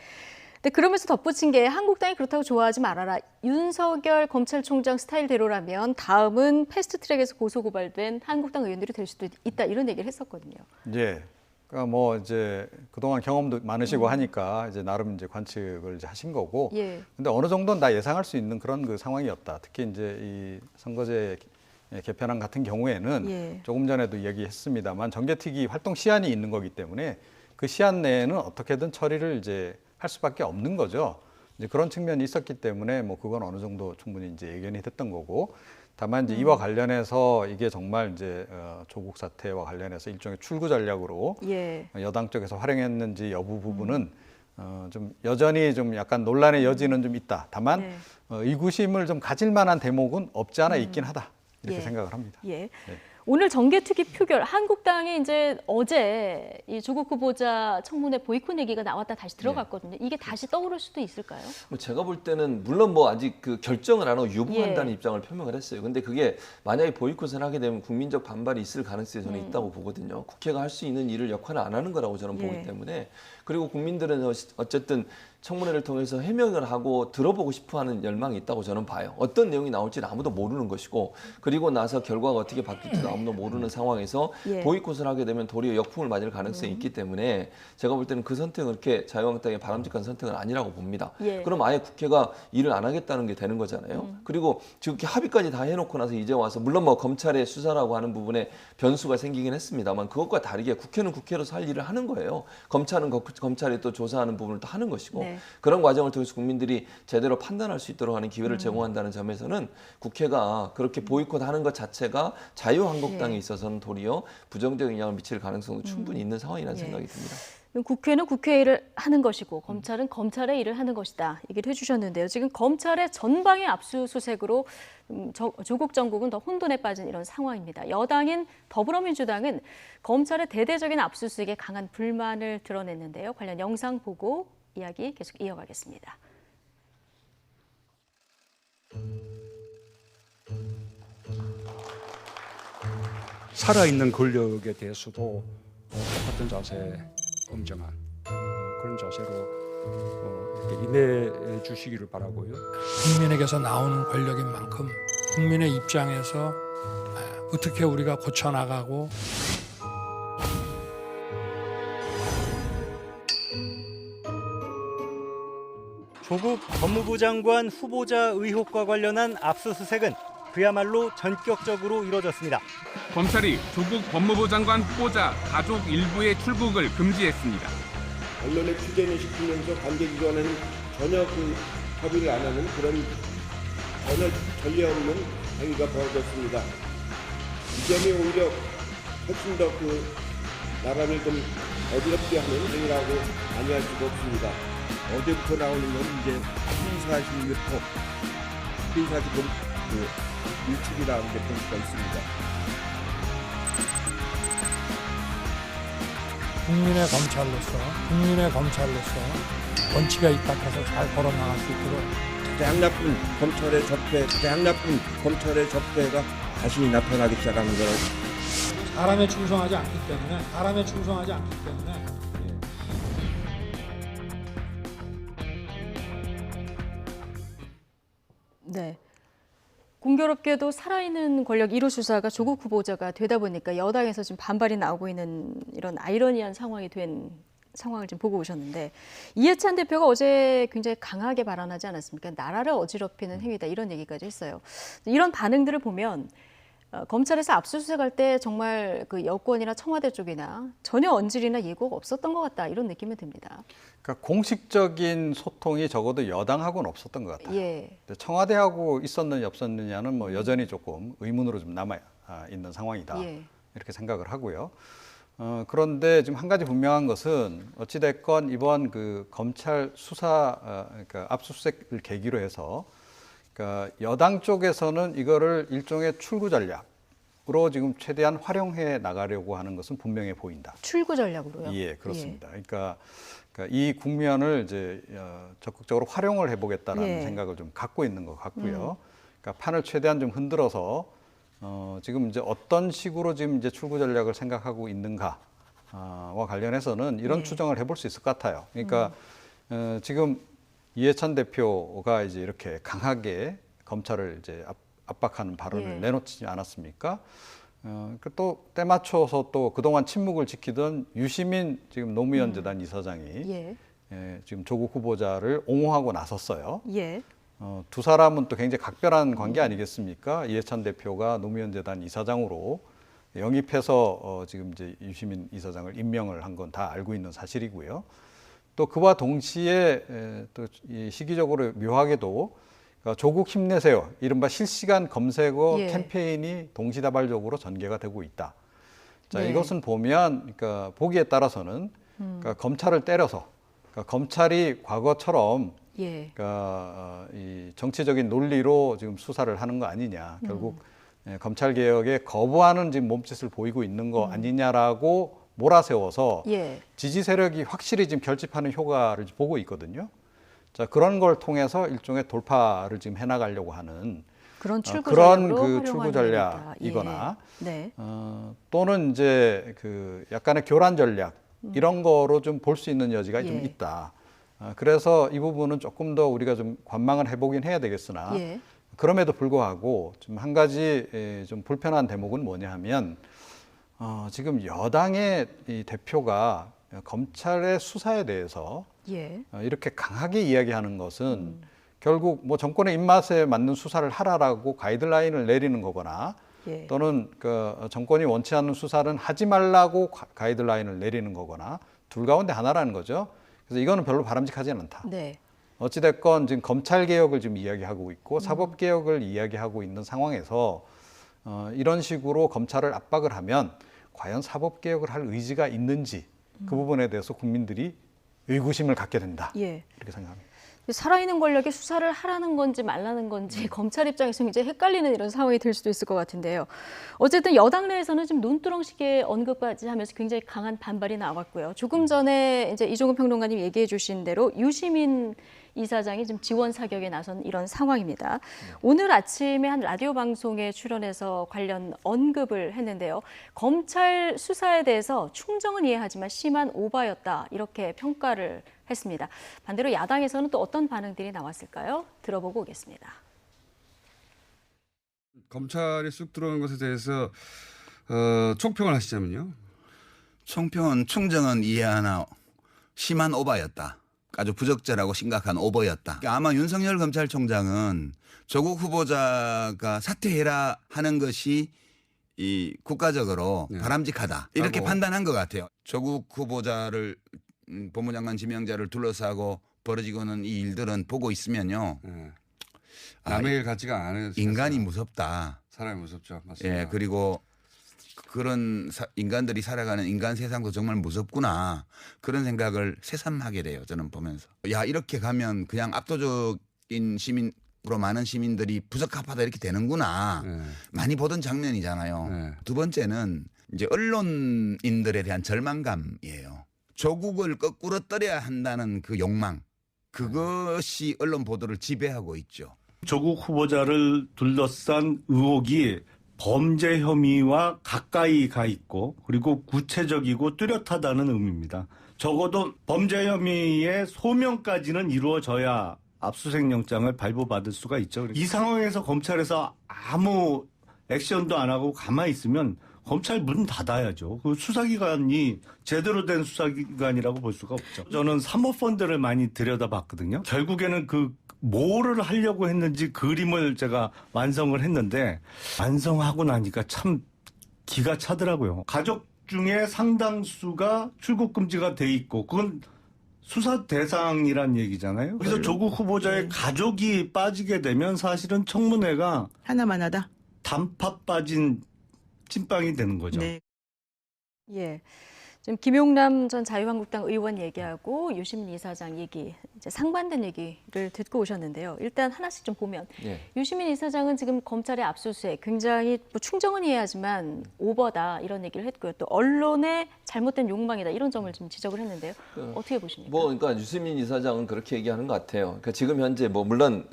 근데 그러면서 덧붙인 게 한국당이 그렇다고 좋아하지 말아라. 윤석열 검찰총장 스타일대로라면 다음은 패스트트랙에서 고소고발된 한국당 의원들이 될 수도 있다, 이런 얘기를 했었거든요. 그러니까 뭐 이제 그동안 경험도 많으시고 하니까 이제 나름 이제 관측을 이제 하신 거고. 근데 어느 정도는 다 예상할 수 있는 그런 그 상황이었다. 특히 이제 이 선거제 개편안 같은 경우에는 조금 전에도 얘기했습니다만 정개특위 활동 시한이 있는 거기 때문에 그 시한 내에는 어떻게든 처리를 이제 할 수밖에 없는 거죠. 이제 그런 측면이 있었기 때문에 뭐 그건 어느 정도 충분히 이제 예견이 됐던 거고. 다만 이제 이와 관련해서 이게 정말 이제 조국 사태와 관련해서 일종의 출구 전략으로 여당 쪽에서 활용했는지 여부 부분은 좀 여전히 좀 약간 논란의 여지는 좀 있다. 다만 의구심을 좀 가질 만한 대목은 없지 않아 있긴 하다. 이렇게 생각을 합니다. 오늘 정개특위 표결, 한국당이 이제 어제 이 조국 후보자 청문회 보이콧 얘기가 나왔다 다시 들어갔거든요. 이게 다시 떠오를 수도 있을까요? 뭐 제가 볼 때는 물론 뭐 아직 그 결정을 안 하고 유보한다는 입장을 표명을 했어요. 근데 그게 만약에 보이콧을 하게 되면 국민적 반발이 있을 가능성이 저는 있다고 보거든요. 국회가 할 수 있는 일을 역할을 안 하는 거라고 저는 보기 때문에. 그리고 국민들은 어쨌든 청문회를 통해서 해명을 하고 들어보고 싶어하는 열망이 있다고 저는 봐요. 어떤 내용이 나올지는 아무도 모르는 것이고, 그리고 나서 결과가 어떻게 바뀔지도 아무도 모르는 상황에서 보이콧을 하게 되면 도리어 역풍을 맞을 가능성이 있기 때문에 제가 볼 때는 그 선택은 그렇게 자유한국당의 바람직한 선택은 아니라고 봅니다. 그럼 아예 국회가 일을 안 하겠다는 게 되는 거잖아요. 그리고 지금 이렇게 합의까지 다 해놓고 나서 이제 와서 물론 뭐 검찰의 수사라고 하는 부분에 변수가 생기긴 했습니다만 그것과 다르게 국회는 국회로서 할 일을 하는 거예요. 검찰은 검찰이 또 조사하는 부분을 또 하는 것이고 그런 과정을 통해서 국민들이 제대로 판단할 수 있도록 하는 기회를 제공한다는 점에서는 국회가 그렇게 보이콧하는 것 자체가 자유한국당에 있어서는 도리어 부정적 영향을 미칠 가능성도 충분히 있는 상황이라는 생각이 듭니다. 국회는 국회 일을 하는 것이고 검찰은 검찰의 일을 하는 것이다. 얘기를 해주셨는데요. 지금 검찰의 전방의 압수수색으로 조국 정국은 더 혼돈에 빠진 이런 상황입니다. 여당인 더불어민주당은 검찰의 대대적인 압수수색에 강한 불만을 드러냈는데요. 관련 영상 보고 이야기 계속 이어가겠습니다. 살아있는 권력에 대해서도 똑같은 자세, 엄정한 그런 자세로 이렇게 임해 주시기를 바라고요. 국민에게서 나오는 권력인 만큼 국민의 입장에서 어떻게 우리가 고쳐나가고 조국 법무부 장관 후보자 의혹과 관련한 압수수색은 그야말로 전격적으로 이뤄졌습니다. 검찰이 조국 법무부 장관 후보자 가족 일부의 출국을 금지했습니다. 언론에 취재는 시키면서 관계기관은 전혀 협의를 안 하는 그런 전혀 전례 없는 행위가 벌어졌습니다. 이 점이 오히려 훨씬 더 나라를 좀 어지럽게 하는 행위라고 아니할 수가 없습니다. 어제부터 나오는 건 이제 피의사실 유포, 피의사실 유출이라고 볼 수가 있습니다. 국민의 검찰로서 원칙에 입각해서 잘 걸어나갈 수 있도록 가장 나쁜 검찰의 적폐가 다시 나타나기 시작하는 거라고. 사람에 충성하지 않기 때문에 네. 공교롭게도 살아있는 권력 1호 수사가 조국 후보자가 되다 보니까 여당에서 지금 반발이 나오고 있는 이런 아이러니한 상황이 된 상황을 지금 보고 오셨는데 이해찬 대표가 어제 굉장히 강하게 발언하지 않았습니까? 나라를 어지럽히는 행위다 이런 얘기까지 했어요. 이런 반응들을 보면 검찰에서 압수수색할 때 정말 그 여권이나 청와대 쪽이나 전혀 언질이나 예고가 없었던 것 같다 이런 느낌이 듭니다. 그러니까 공식적인 소통이 적어도 여당하고는 없었던 것 같아요. 예. 청와대하고 있었느냐 없었느냐는 뭐 여전히 조금 의문으로 좀 남아 있는 상황이다. 예. 이렇게 생각을 하고요. 그런데 지금 한 가지 분명한 것은 어찌됐건 이번 그 검찰 수사 그러니까 압수수색을 계기로 해서 그러니까 여당 쪽에서는 이거를 일종의 출구 전략으로 지금 최대한 활용해 나가려고 하는 것은 분명해 보인다. 출구 전략으로요? 예, 그렇습니다. 그러니까 이 국면을 이제 적극적으로 활용을 해보겠다라는 생각을 좀 갖고 있는 것 같고요. 그러니까 판을 최대한 좀 흔들어서 지금 이제 어떤 식으로 지금 이제 출구 전략을 생각하고 있는가와 관련해서는 이런 추정을 해볼 수 있을 것 같아요. 그러니까 지금 이해찬 대표가 이제 이렇게 강하게 검찰을 이제 압박하는 발언을 내놓지 않았습니까? 또 때맞춰서 또 그동안 침묵을 지키던 유시민 지금 노무현 재단 이사장이 지금 조국 후보자를 옹호하고 나섰어요. 두 사람은 또 굉장히 각별한 관계 아니겠습니까? 이해찬 대표가 노무현 재단 이사장으로 영입해서 지금 이제 유시민 이사장을 임명을 한 건 다 알고 있는 사실이고요. 또 그와 동시에 또 시기적으로 묘하게도 조국 힘내세요. 이른바 실시간 검색어 캠페인이 동시다발적으로 전개가 되고 있다. 자, 이것은 보면 그러니까 보기에 따라서는 그러니까 검찰을 때려서 그러니까 검찰이 과거처럼 그러니까 이 정치적인 논리로 지금 수사를 하는 거 아니냐. 결국 검찰 개혁에 거부하는 지금 몸짓을 보이고 있는 거 아니냐라고 몰아세워서 지지 세력이 확실히 지금 결집하는 효과를 보고 있거든요. 자, 그런 걸 통해서 일종의 돌파를 지금 해나가려고 하는 그런 그 출구 전략이거나 또는 이제 그 약간의 교란 전략 이런 거로 좀 볼 수 있는 여지가 좀 있다. 그래서 이 부분은 조금 더 우리가 좀 관망을 해보긴 해야 되겠으나 그럼에도 불구하고 좀 한 가지 좀 불편한 대목은 뭐냐 하면 지금 여당의 이 대표가 검찰의 수사에 대해서 이렇게 강하게 이야기하는 것은 결국 뭐 정권의 입맛에 맞는 수사를 하라라고 가이드라인을 내리는 거거나 또는 그 정권이 원치 않는 수사는 하지 말라고 가이드라인을 내리는 거거나 둘 가운데 하나라는 거죠. 그래서 이거는 별로 바람직하지는 않다. 어찌됐건 지금 검찰 개혁을 지금 이야기하고 있고 사법 개혁을 이야기하고 있는 상황에서 이런 식으로 검찰을 압박을 하면 과연 사법 개혁을 할 의지가 있는지 그 부분에 대해서 국민들이 의구심을 갖게 된다. 예. 이렇게 생각합니다. 살아있는 권력에 수사를 하라는 건지 말라는 건지 검찰 입장에서 이제 헷갈리는 이런 상황이 될 수도 있을 것 같은데요. 어쨌든 여당 내에서는 지금 논두렁식의 언급까지 하면서 굉장히 강한 반발이 나왔고요. 조금 전에 이제 이종훈 평론가님 얘기해 주신 대로 유시민 이사장이 지금 지원 사격에 나선 이런 상황입니다. 오늘 아침에 한 라디오 방송에 출연해서 관련 언급을 했는데요. 검찰 수사에 대해서 충정은 이해하지만 심한 오바였다 이렇게 평가를 했습니다. 반대로 야당에서는 또 어떤 반응들이 나왔을까요? 들어보고 오겠습니다. 검찰이 쑥 들어간 것에 대해서 총평을 하시자면요. 총평은 충정은 이해하나 심한 오바였다. 아주 부적절하고 심각한 오버였다. 아마 윤석열 검찰총장은 조국 후보자가 사퇴해라 하는 것이 이 국가적으로 바람직하다. 이렇게 판단한 것 같아요. 조국 후보자를 법무장관 지명자를 둘러싸고 벌어지고는 이 일들은 보고 있으면요. 남의 일 같지가 않아요. 인간이 무섭다. 사람이 무섭죠. 맞습니다. 예, 그리고 그런 인간들이 살아가는 인간 세상도 정말 무섭구나. 그런 생각을 새삼하게 돼요. 저는 보면서. 야, 이렇게 가면 그냥 압도적인 시민으로 많은 시민들이 부적합하다 이렇게 되는구나. 많이 보던 장면이잖아요. 두 번째는 이제 언론인들에 대한 절망감이에요. 조국을 거꾸로 떨어야 한다는 그 욕망. 그것이 언론 보도를 지배하고 있죠. 조국 후보자를 둘러싼 의혹이 범죄 혐의와 가까이 가 있고 그리고 구체적이고 뚜렷하다는 의미입니다. 적어도 범죄 혐의의 소명까지는 이루어져야 압수수색 영장을 발부받을 수가 있죠. 이 상황에서 검찰에서 아무 액션도 안 하고 가만히 있으면 검찰 문 닫아야죠. 그 수사기관이 제대로 된 수사기관이라고 볼 수가 없죠. 저는 사모펀드를 많이 들여다봤거든요. 결국에는 그 뭐를 하려고 했는지 그림을 제가 완성을 했는데 완성하고 나니까 참 기가 차더라고요. 가족 중에 상당수가 출국 금지가 돼 있고 그건 수사 대상이란 얘기잖아요. 그래서 조국 후보자의 가족이 빠지게 되면 사실은 청문회가 하나만 하다. 단팥 빠진 찐빵이 되는 거죠. 네. 예. 지금 김용남 전 자유한국당 의원 얘기하고 유시민 이사장 얘기, 이제 상반된 얘기를 듣고 오셨는데요. 일단 하나씩 좀 보면 유시민 이사장은 지금 검찰의 압수수색 굉장히 뭐 충정은 이해하지만 오버다 이런 얘기를 했고요. 또 언론의 잘못된 욕망이다 이런 점을 좀 지적을 했는데요. 어떻게 보십니까? 그러니까 유시민 이사장은 그렇게 얘기하는 것 같아요. 그러니까 지금 현재 물론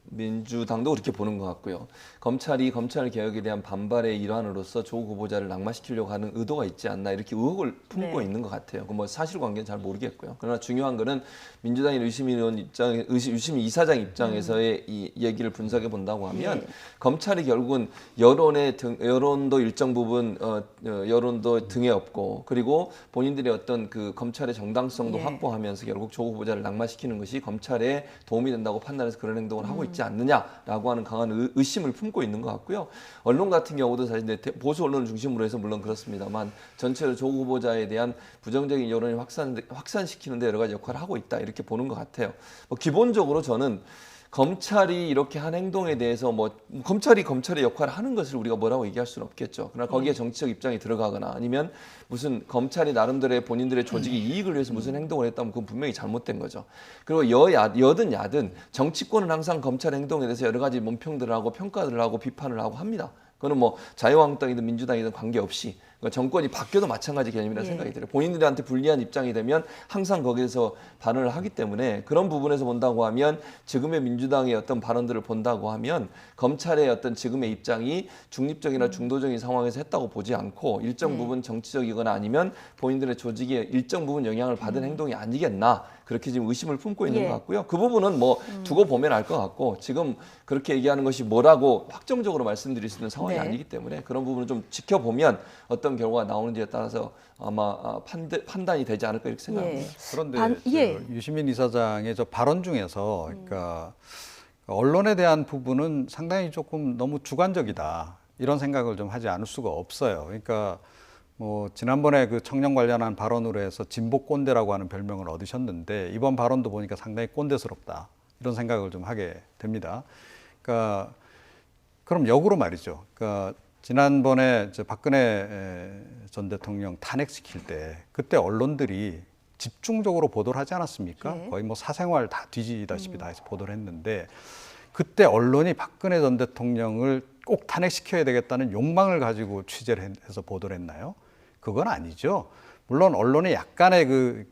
민주당도 그렇게 보는 것 같고요. 검찰이 검찰 개혁에 대한 반발의 일환으로서 조국 후보자를 낙마시키려고 하는 의도가 있지 않나 이렇게 의혹을 품고 있는 것 같아요. 그 사실관계는 잘 모르겠고요. 그러나 중요한 거는 민주당의 유시민 이사장 입장에서의 이 얘기를 분석해 본다고 하면 검찰이 결국은 여론도 일정 부분 여론도 등에 업고 그리고 본인들의 어떤 그 검찰의 정당성도 확보하면서 결국 조국 후보자를 낙마시키는 것이 검찰에 도움이 된다고 판단해서 그런 행동을 하고 있지 않느냐라고 하는 강한 의심을 품고 있는 것 같고요. 언론 같은 경우도 사실 보수 언론을 중심으로 해서 물론 그렇습니다만 전체로 조국 후보자에 대한 부정적인 여론을 확산시키는 데 여러 가지 역할을 하고 있다 이렇게 보는 것 같아요. 기본적으로 저는 검찰이 이렇게 한 행동에 대해서 검찰이 검찰의 역할을 하는 것을 우리가 뭐라고 얘기할 수는 없겠죠. 그러나 거기에 정치적 입장이 들어가거나 아니면 무슨 검찰이 나름대로의 본인들의 조직의 이익을 위해서 무슨 행동을 했다면 그건 분명히 잘못된 거죠. 그리고 여든 야든 정치권은 항상 검찰 행동에 대해서 여러 가지 논평들을 하고 평가들을 하고 비판을 하고 합니다. 그거는 자유한국당이든 민주당이든 관계없이 그러니까 정권이 바뀌어도 마찬가지 개념이라는 생각이 들어요. 본인들한테 불리한 입장이 되면 항상 거기에서 발언을 하기 때문에 그런 부분에서 본다고 하면 지금의 민주당의 어떤 발언들을 본다고 하면 검찰의 어떤 지금의 입장이 중립적이나 중도적인 상황에서 했다고 보지 않고 일정 부분 정치적이거나 아니면 본인들의 조직에 일정 부분 영향을 받은 행동이 아니겠나 그렇게 지금 의심을 품고 있는 것 같고요. 그 부분은 두고 보면 알 것 같고 지금 그렇게 얘기하는 것이 뭐라고 확정적으로 말씀드릴 수 있는 상황이 아니기 때문에 그런 부분을 좀 지켜보면 어떤 결과가 나오는지에 따라서 아마 판단이 되지 않을까 이렇게 생각합니다. 그런데 유시민 이사장의 발언 중에서 그러니까 언론에 대한 부분은 상당히 조금 너무 주관적이다 이런 생각을 좀 하지 않을 수가 없어요. 그러니까 지난번에 그 청년 관련한 발언으로 해서 진보 꼰대라고 하는 별명을 얻으셨는데 이번 발언도 보니까 상당히 꼰대스럽다 이런 생각을 좀 하게 됩니다. 그러니까 그럼 역으로 말이죠. 그러니까 지난번에 박근혜 전 대통령 탄핵시킬 때 그때 언론들이 집중적으로 보도를 하지 않았습니까? 네. 거의 뭐 사생활 다 뒤지다시피 다 해서 보도를 했는데 그때 언론이 박근혜 전 대통령을 꼭 탄핵시켜야 되겠다는 욕망을 가지고 취재를 해서 보도를 했나요? 그건 아니죠. 물론 언론의 약간의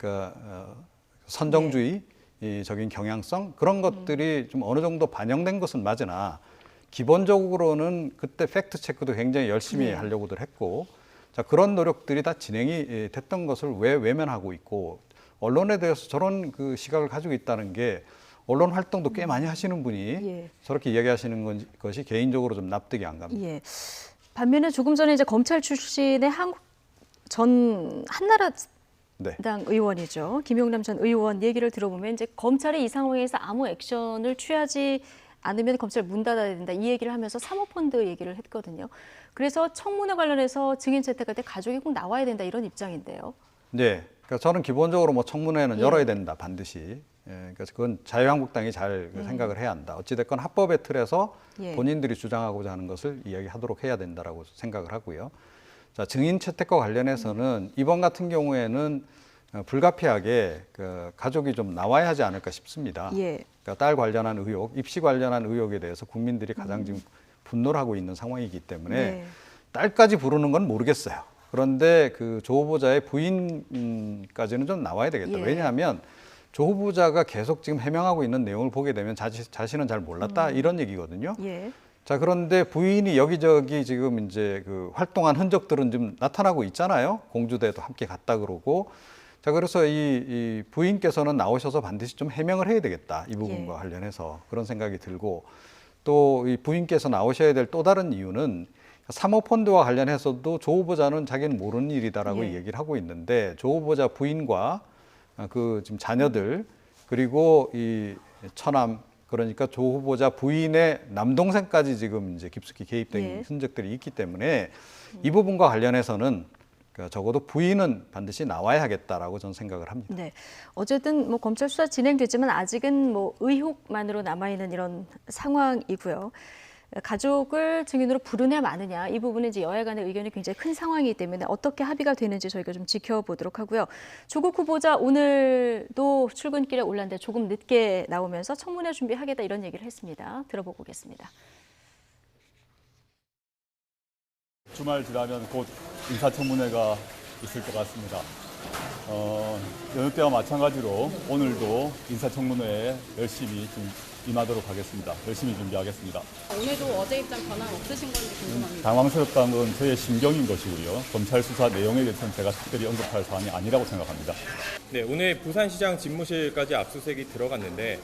선정주의적인 경향성 그런 것들이 좀 어느 정도 반영된 것은 맞으나 기본적으로는 그때 팩트 체크도 굉장히 열심히 하려고들 했고 자, 그런 노력들이 다 진행이 됐던 것을 왜 외면하고 있고 언론에 대해서 저런 그 시각을 가지고 있다는 게 언론 활동도 꽤 많이 하시는 분이 저렇게 이야기하시는 것이 개인적으로 좀 납득이 안 갑니다. 예. 반면에 조금 전에 이제 검찰 출신의 전 한나라당 의원이죠. 김용남 전 의원 얘기를 들어보면 이제 검찰이 이 상황에서 아무 액션을 취하지 않으면 검찰 문 닫아야 된다 이 얘기를 하면서 사모펀드 얘기를 했거든요. 그래서 청문회 관련해서 증인 채택할 때 가족이 꼭 나와야 된다 이런 입장인데요. 네, 그러니까 저는 기본적으로 뭐 청문회는 열어야 된다 반드시. 그러니까 그건 자유한국당이 잘 생각을 해야 한다. 어찌됐건 합법의 틀에서 본인들이 주장하고자 하는 것을 이야기하도록 해야 된다라고 생각을 하고요. 자, 증인 채택과 관련해서는 이번 같은 경우에는 불가피하게 가족이 좀 나와야 하지 않을까 싶습니다. 그러니까 딸 관련한 의혹, 입시 관련한 의혹에 대해서 국민들이 가장 지금 분노를 하고 있는 상황이기 때문에 딸까지 부르는 건 모르겠어요. 그런데 그 조 후보자의 부인까지는 좀 나와야 되겠다. 왜냐하면 조 후보자가 계속 지금 해명하고 있는 내용을 보게 되면 자신은 잘 몰랐다 이런 얘기거든요. 자, 그런데 부인이 여기저기 지금 이제 그 활동한 흔적들은 좀 나타나고 있잖아요. 공주대도 함께 갔다 그러고. 자, 그래서 이 부인께서는 나오셔서 반드시 좀 해명을 해야 되겠다. 이 부분과 관련해서 그런 생각이 들고 또 이 부인께서 나오셔야 될 또 다른 이유는 사모펀드와 관련해서도 조 후보자는 자기는 모르는 일이다라고 얘기를 하고 있는데 조 후보자 부인과 그 지금 자녀들 그리고 이 처남 그러니까 조 후보자 부인의 남동생까지 지금 이제 깊숙이 개입된 흔적들이 있기 때문에 이 부분과 관련해서는 적어도 부인은 반드시 나와야 하겠다라고 저는 생각을 합니다. 네, 어쨌든 뭐 검찰 수사 진행됐지만 아직은 뭐 의혹만으로 남아 있는 이런 상황이고요. 가족을 증인으로 부르냐 마느냐 이 부분은 이제 여야 간의 의견이 굉장히 큰 상황이기 때문에 어떻게 합의가 되는지 저희가 좀 지켜보도록 하고요. 조국 후보자 오늘도 출근길에 올랐는데 조금 늦게 나오면서 청문회 준비하겠다 이런 얘기를 했습니다. 들어보고 오겠습니다. 주말 지나면 곧 인사청문회가 있을 것 같습니다. 여느 때와 마찬가지로 오늘도 인사청문회에 열심히 좀 임하도록 하겠습니다. 열심히 준비하겠습니다. 오늘도 어제 입장 변화 없으신 건지 궁금합니다. 당황스럽다는 건 저의 심경인 것이고요. 검찰 수사 내용에 대해서는 제가 특별히 언급할 사안이 아니라고 생각합니다. 네, 오늘 부산시장 집무실까지 압수수색이 들어갔는데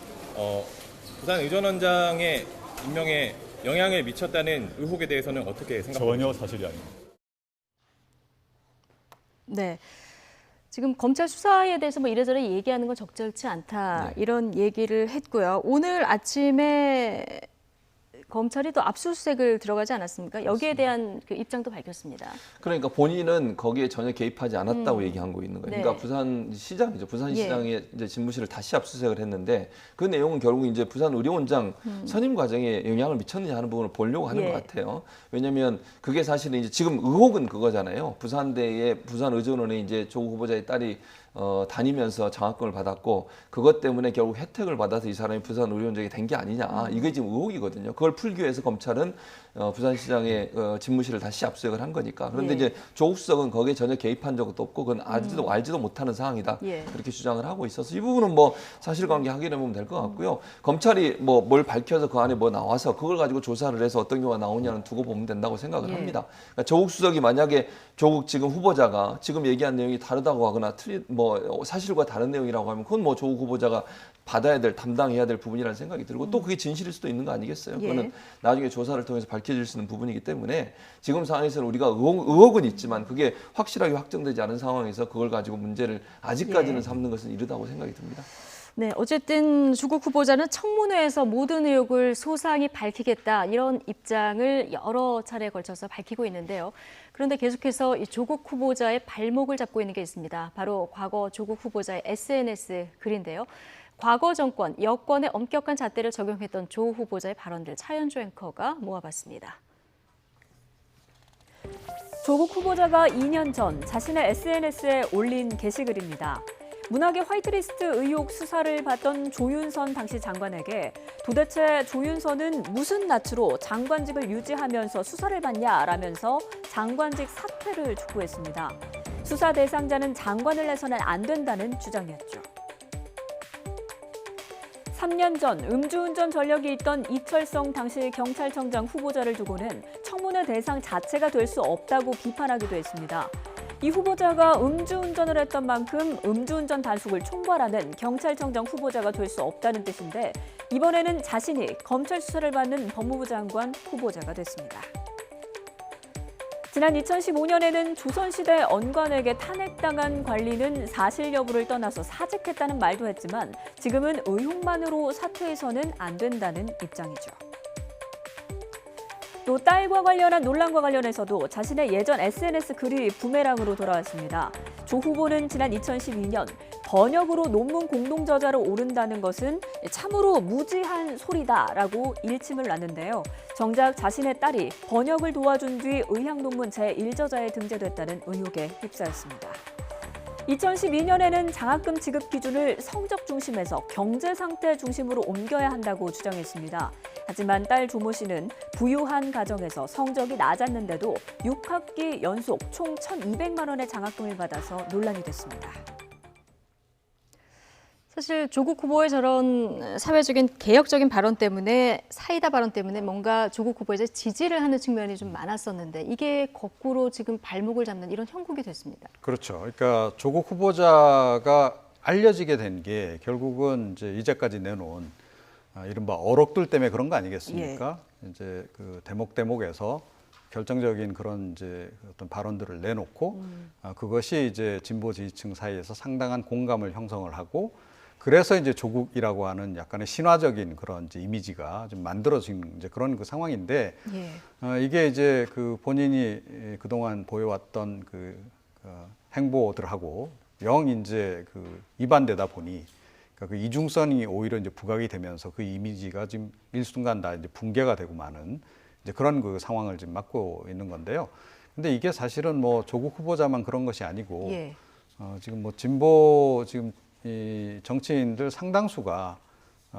부산의전원장의 임명에 영향을 미쳤다는 의혹에 대해서는 어떻게 생각하십니까? 전혀 사실이 아닙니다. 네. 지금 검찰 수사에 대해서 뭐 이래저래 얘기하는 건 적절치 않다 이런 얘기를 했고요. 오늘 아침에 검찰이 또 압수수색을 들어가지 않았습니까? 여기에 대한 그 입장도 밝혔습니다. 그러니까 본인은 거기에 전혀 개입하지 않았다고 얘기하고 있는 거예요. 그러니까 부산시장이죠. 부산시장의 이제 집무실을 다시 압수수색을 했는데 그 내용은 결국 이제 부산의료원장 선임 과정에 영향을 미쳤느냐 하는 부분을 보려고 하는 것 같아요. 왜냐하면 그게 사실은 이제 지금 의혹은 그거잖아요. 부산대의 부산의전원에 이제 조국 후보자의 딸이 다니면서 장학금을 받았고 그것 때문에 결국 혜택을 받아서 이 사람이 부산의료원장이 된 게 아니냐 이게 지금 의혹이거든요. 그걸 풀기 위해서 검찰은 부산시장의 집무실을 다시 압수수색을 한 거니까. 그런데 이제 조국 수석은 거기에 전혀 개입한 적도 없고 그건 알지도 못하는 상황이다 그렇게 주장을 하고 있어서 이 부분은 뭐 사실관계 확인해 보면 될 것 같고요. 검찰이 뭐 뭘 밝혀서 그 안에 뭐 나와서 그걸 가지고 조사를 해서 어떤 경우가 나오냐는 두고 보면 된다고 생각을 합니다. 그러니까 조국 수석이 만약에 조국 지금 후보자가 지금 얘기한 내용이 다르다고 하거나 뭐 사실과 다른 내용이라고 하면 그건 뭐 조국 후보자가 받아야 될 담당해야 될 부분이라는 생각이 들고 또 그게 진실일 수도 있는 거 아니겠어요? 그거는 나중에 조사를 통해서 밝혀질 수 있는 부분이기 때문에 지금 상황에서는 우리가 의혹은 있지만 그게 확실하게 확정되지 않은 상황에서 그걸 가지고 문제를 아직까지는 삼는 것은 이르다고 생각이 듭니다. 네, 어쨌든 조국 후보자는 청문회에서 모든 의혹을 소상히 밝히겠다 이런 입장을 여러 차례에 걸쳐서 밝히고 있는데요. 그런데 계속해서 이 조국 후보자의 발목을 잡고 있는 게 있습니다. 바로 과거 조국 후보자의 SNS 글인데요. 과거 정권, 여권에 엄격한 잣대를 적용했던 조 후보자의 발언들 차현주 앵커가 모아봤습니다. 조국 후보자가 2년 전 자신의 SNS에 올린 게시글입니다. 문학의 화이트리스트 의혹 수사를 받던 조윤선 당시 장관에게 도대체 조윤선은 무슨 낯으로 장관직을 유지하면서 수사를 받냐라면서 장관직 사퇴를 촉구했습니다. 수사 대상자는 장관을 내서는 안 된다는 주장이었죠. 3년 전 음주운전 전력이 있던 이철성 당시 경찰청장 후보자를 두고는 청문회 대상 자체가 될 수 없다고 비판하기도 했습니다. 이 후보자가 음주운전을 했던 만큼 음주운전 단속을 총괄하는 경찰청장 후보자가 될 수 없다는 뜻인데 이번에는 자신이 검찰 수사를 받는 법무부 장관 후보자가 됐습니다. 지난 2015년에는 조선시대 언관에게 탄핵당한 관리는 사실 여부를 떠나서 사직했다는 말도 했지만 지금은 의혹만으로 사퇴해서는 안 된다는 입장이죠. 또 딸과 관련한 논란과 관련해서도 자신의 예전 SNS 글이 부메랑으로 돌아왔습니다. 조 후보는 지난 2012년 번역으로 논문 공동 저자로 오른다는 것은 참으로 무지한 소리다라고 일침을 놨는데요. 정작 자신의 딸이 번역을 도와준 뒤 의학 논문 제1저자에 등재됐다는 의혹에 휩싸였습니다. 2012년에는 장학금 지급 기준을 성적 중심에서 경제 상태 중심으로 옮겨야 한다고 주장했습니다. 하지만 딸 조모 씨는 부유한 가정에서 성적이 낮았는데도 6학기 연속 총 1,200만 원의 장학금을 받아서 논란이 됐습니다. 사실 조국 후보의 저런 사회적인 개혁적인 발언 때문에 사이다 발언 때문에 뭔가 조국 후보에 지지를 하는 측면이 좀 많았었는데 이게 거꾸로 지금 발목을 잡는 이런 형국이 됐습니다. 그렇죠. 그러니까 조국 후보자가 알려지게 된 게 결국은 이제 이제까지 내놓은 이른바 어록들 때문에 그런 거 아니겠습니까? 예. 이제 그 대목에서 결정적인 그런 이제 어떤 발언들을 내놓고 그것이 이제 진보 지지층 사이에서 상당한 공감을 형성을 하고 그래서 이제 조국이라고 하는 약간의 신화적인 그런 이제 이미지가 좀 만들어진 이제 그런 그 상황인데 이게 이제 그 본인이 그동안 보여왔던 그 행보들하고 영 이제 그 이반되다 보니 그 이중성이 오히려 이제 부각이 되면서 그 이미지가 지금 일순간 다 이제 붕괴가 되고 마는 이제 그런 그 상황을 지금 맞고 있는 건데요. 근데 이게 사실은 뭐 조국 후보자만 그런 것이 아니고 지금 뭐 진보 지금 이 정치인들 상당수가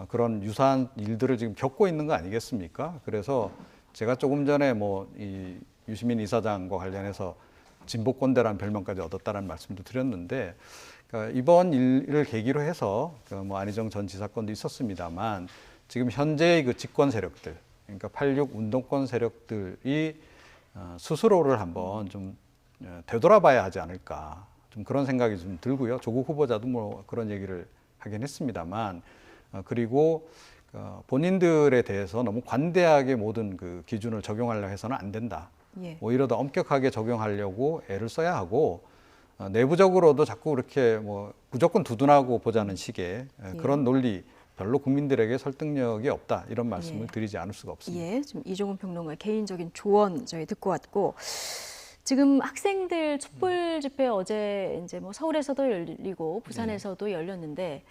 그런 유사한 일들을 지금 겪고 있는 거 아니겠습니까? 그래서 제가 조금 전에 뭐 이 유시민 이사장과 관련해서 진보꼰대라는 별명까지 얻었다는 말씀도 드렸는데 그러니까 이번 일을 계기로 해서 뭐 안희정 전 지사건도 있었습니다만 지금 현재의 그 집권 세력들 그러니까 86 운동권 세력들이 스스로를 한번 좀 되돌아봐야 하지 않을까 좀 그런 생각이 좀 들고요. 조국 후보자도 뭐 그런 얘기를 하긴 했습니다만 그리고 본인들에 대해서 너무 관대하게 모든 그 기준을 적용하려고 해서는 안 된다. 오히려 더 엄격하게 적용하려고 애를 써야 하고 내부적으로도 자꾸 그렇게 뭐 무조건 두둔하고 보자는 식의 그런 논리 별로 국민들에게 설득력이 없다 이런 말씀을 드리지 않을 수가 없습니다. 지금 이종훈 평론가의 개인적인 조언 저희 듣고 왔고 지금 학생들 촛불 집회 어제 이제 뭐 서울에서도 열리고 부산에서도 열렸는데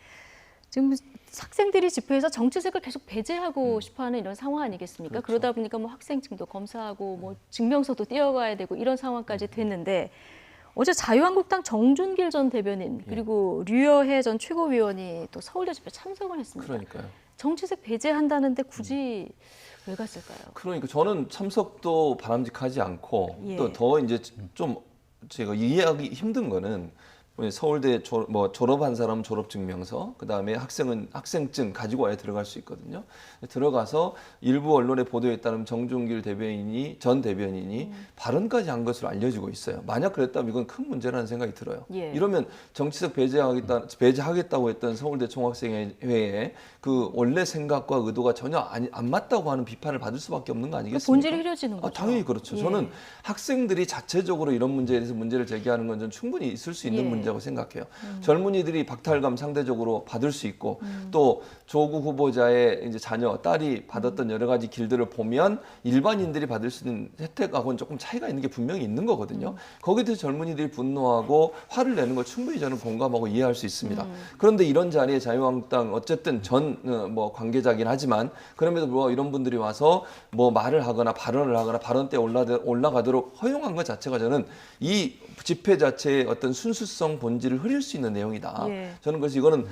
지금 학생들이 집회에서 정치색을 계속 배제하고 싶어하는 이런 상황 아니겠습니까? 그렇죠. 그러다 보니까 뭐 학생증도 검사하고 뭐 증명서도 띄어가야 되고 이런 상황까지 됐는데 어제 자유한국당 정준길 전 대변인 그리고 류여해 전 최고위원이 또 서울대 집회 참석을 했습니다. 그러니까요. 정치색 배제한다는데 굳이 왜 갔을까요? 그러니까 저는 참석도 바람직하지 않고 또 더 이제 좀 제가 이해하기 힘든 거는 서울대 졸업한 사람은 졸업증명서, 그다음에 학생은 학생증 가지고 와야 들어갈 수 있거든요. 들어가서 일부 언론에 보도에 따르면 정준길 전 대변인이 발언까지 한 것으로 알려지고 있어요. 만약 그랬다면 이건 큰 문제라는 생각이 들어요. 이러면 정치적 배제하겠다고 했던 서울대 총학생회의 그 원래 생각과 의도가 전혀 안 맞다고 하는 비판을 받을 수밖에 없는 거 아니겠습니까? 본질이 흐려지는 거죠. 당연히 그렇죠. 저는 학생들이 자체적으로 이런 문제에 대해서 문제를 제기하는 건 좀 충분히 있을 수 있는 문제. 문제라고 생각해요. 젊은이들이 박탈감 상대적으로 받을 수 있고 또 조국 후보자의 이제 자녀, 딸이 받았던 여러 가지 길들을 보면 일반인들이 받을 수 있는 혜택하고는 조금 차이가 있는 게 분명히 있는 거거든요. 거기에 대해서 젊은이들이 분노하고 화를 내는 걸 충분히 저는 공감하고 이해할 수 있습니다. 그런데 이런 자리에 자유한국당 어쨌든 전 관계자긴 하지만 그럼에도 불구하고 이런 분들이 와서 뭐 말을 하거나 발언을 하거나 발언 때 올라가도록 허용한 것 자체가 저는 이 집회 자체의 어떤 순수성 본질을 흐릴 수 있는 내용이다. 예. 저는 그래서 이거는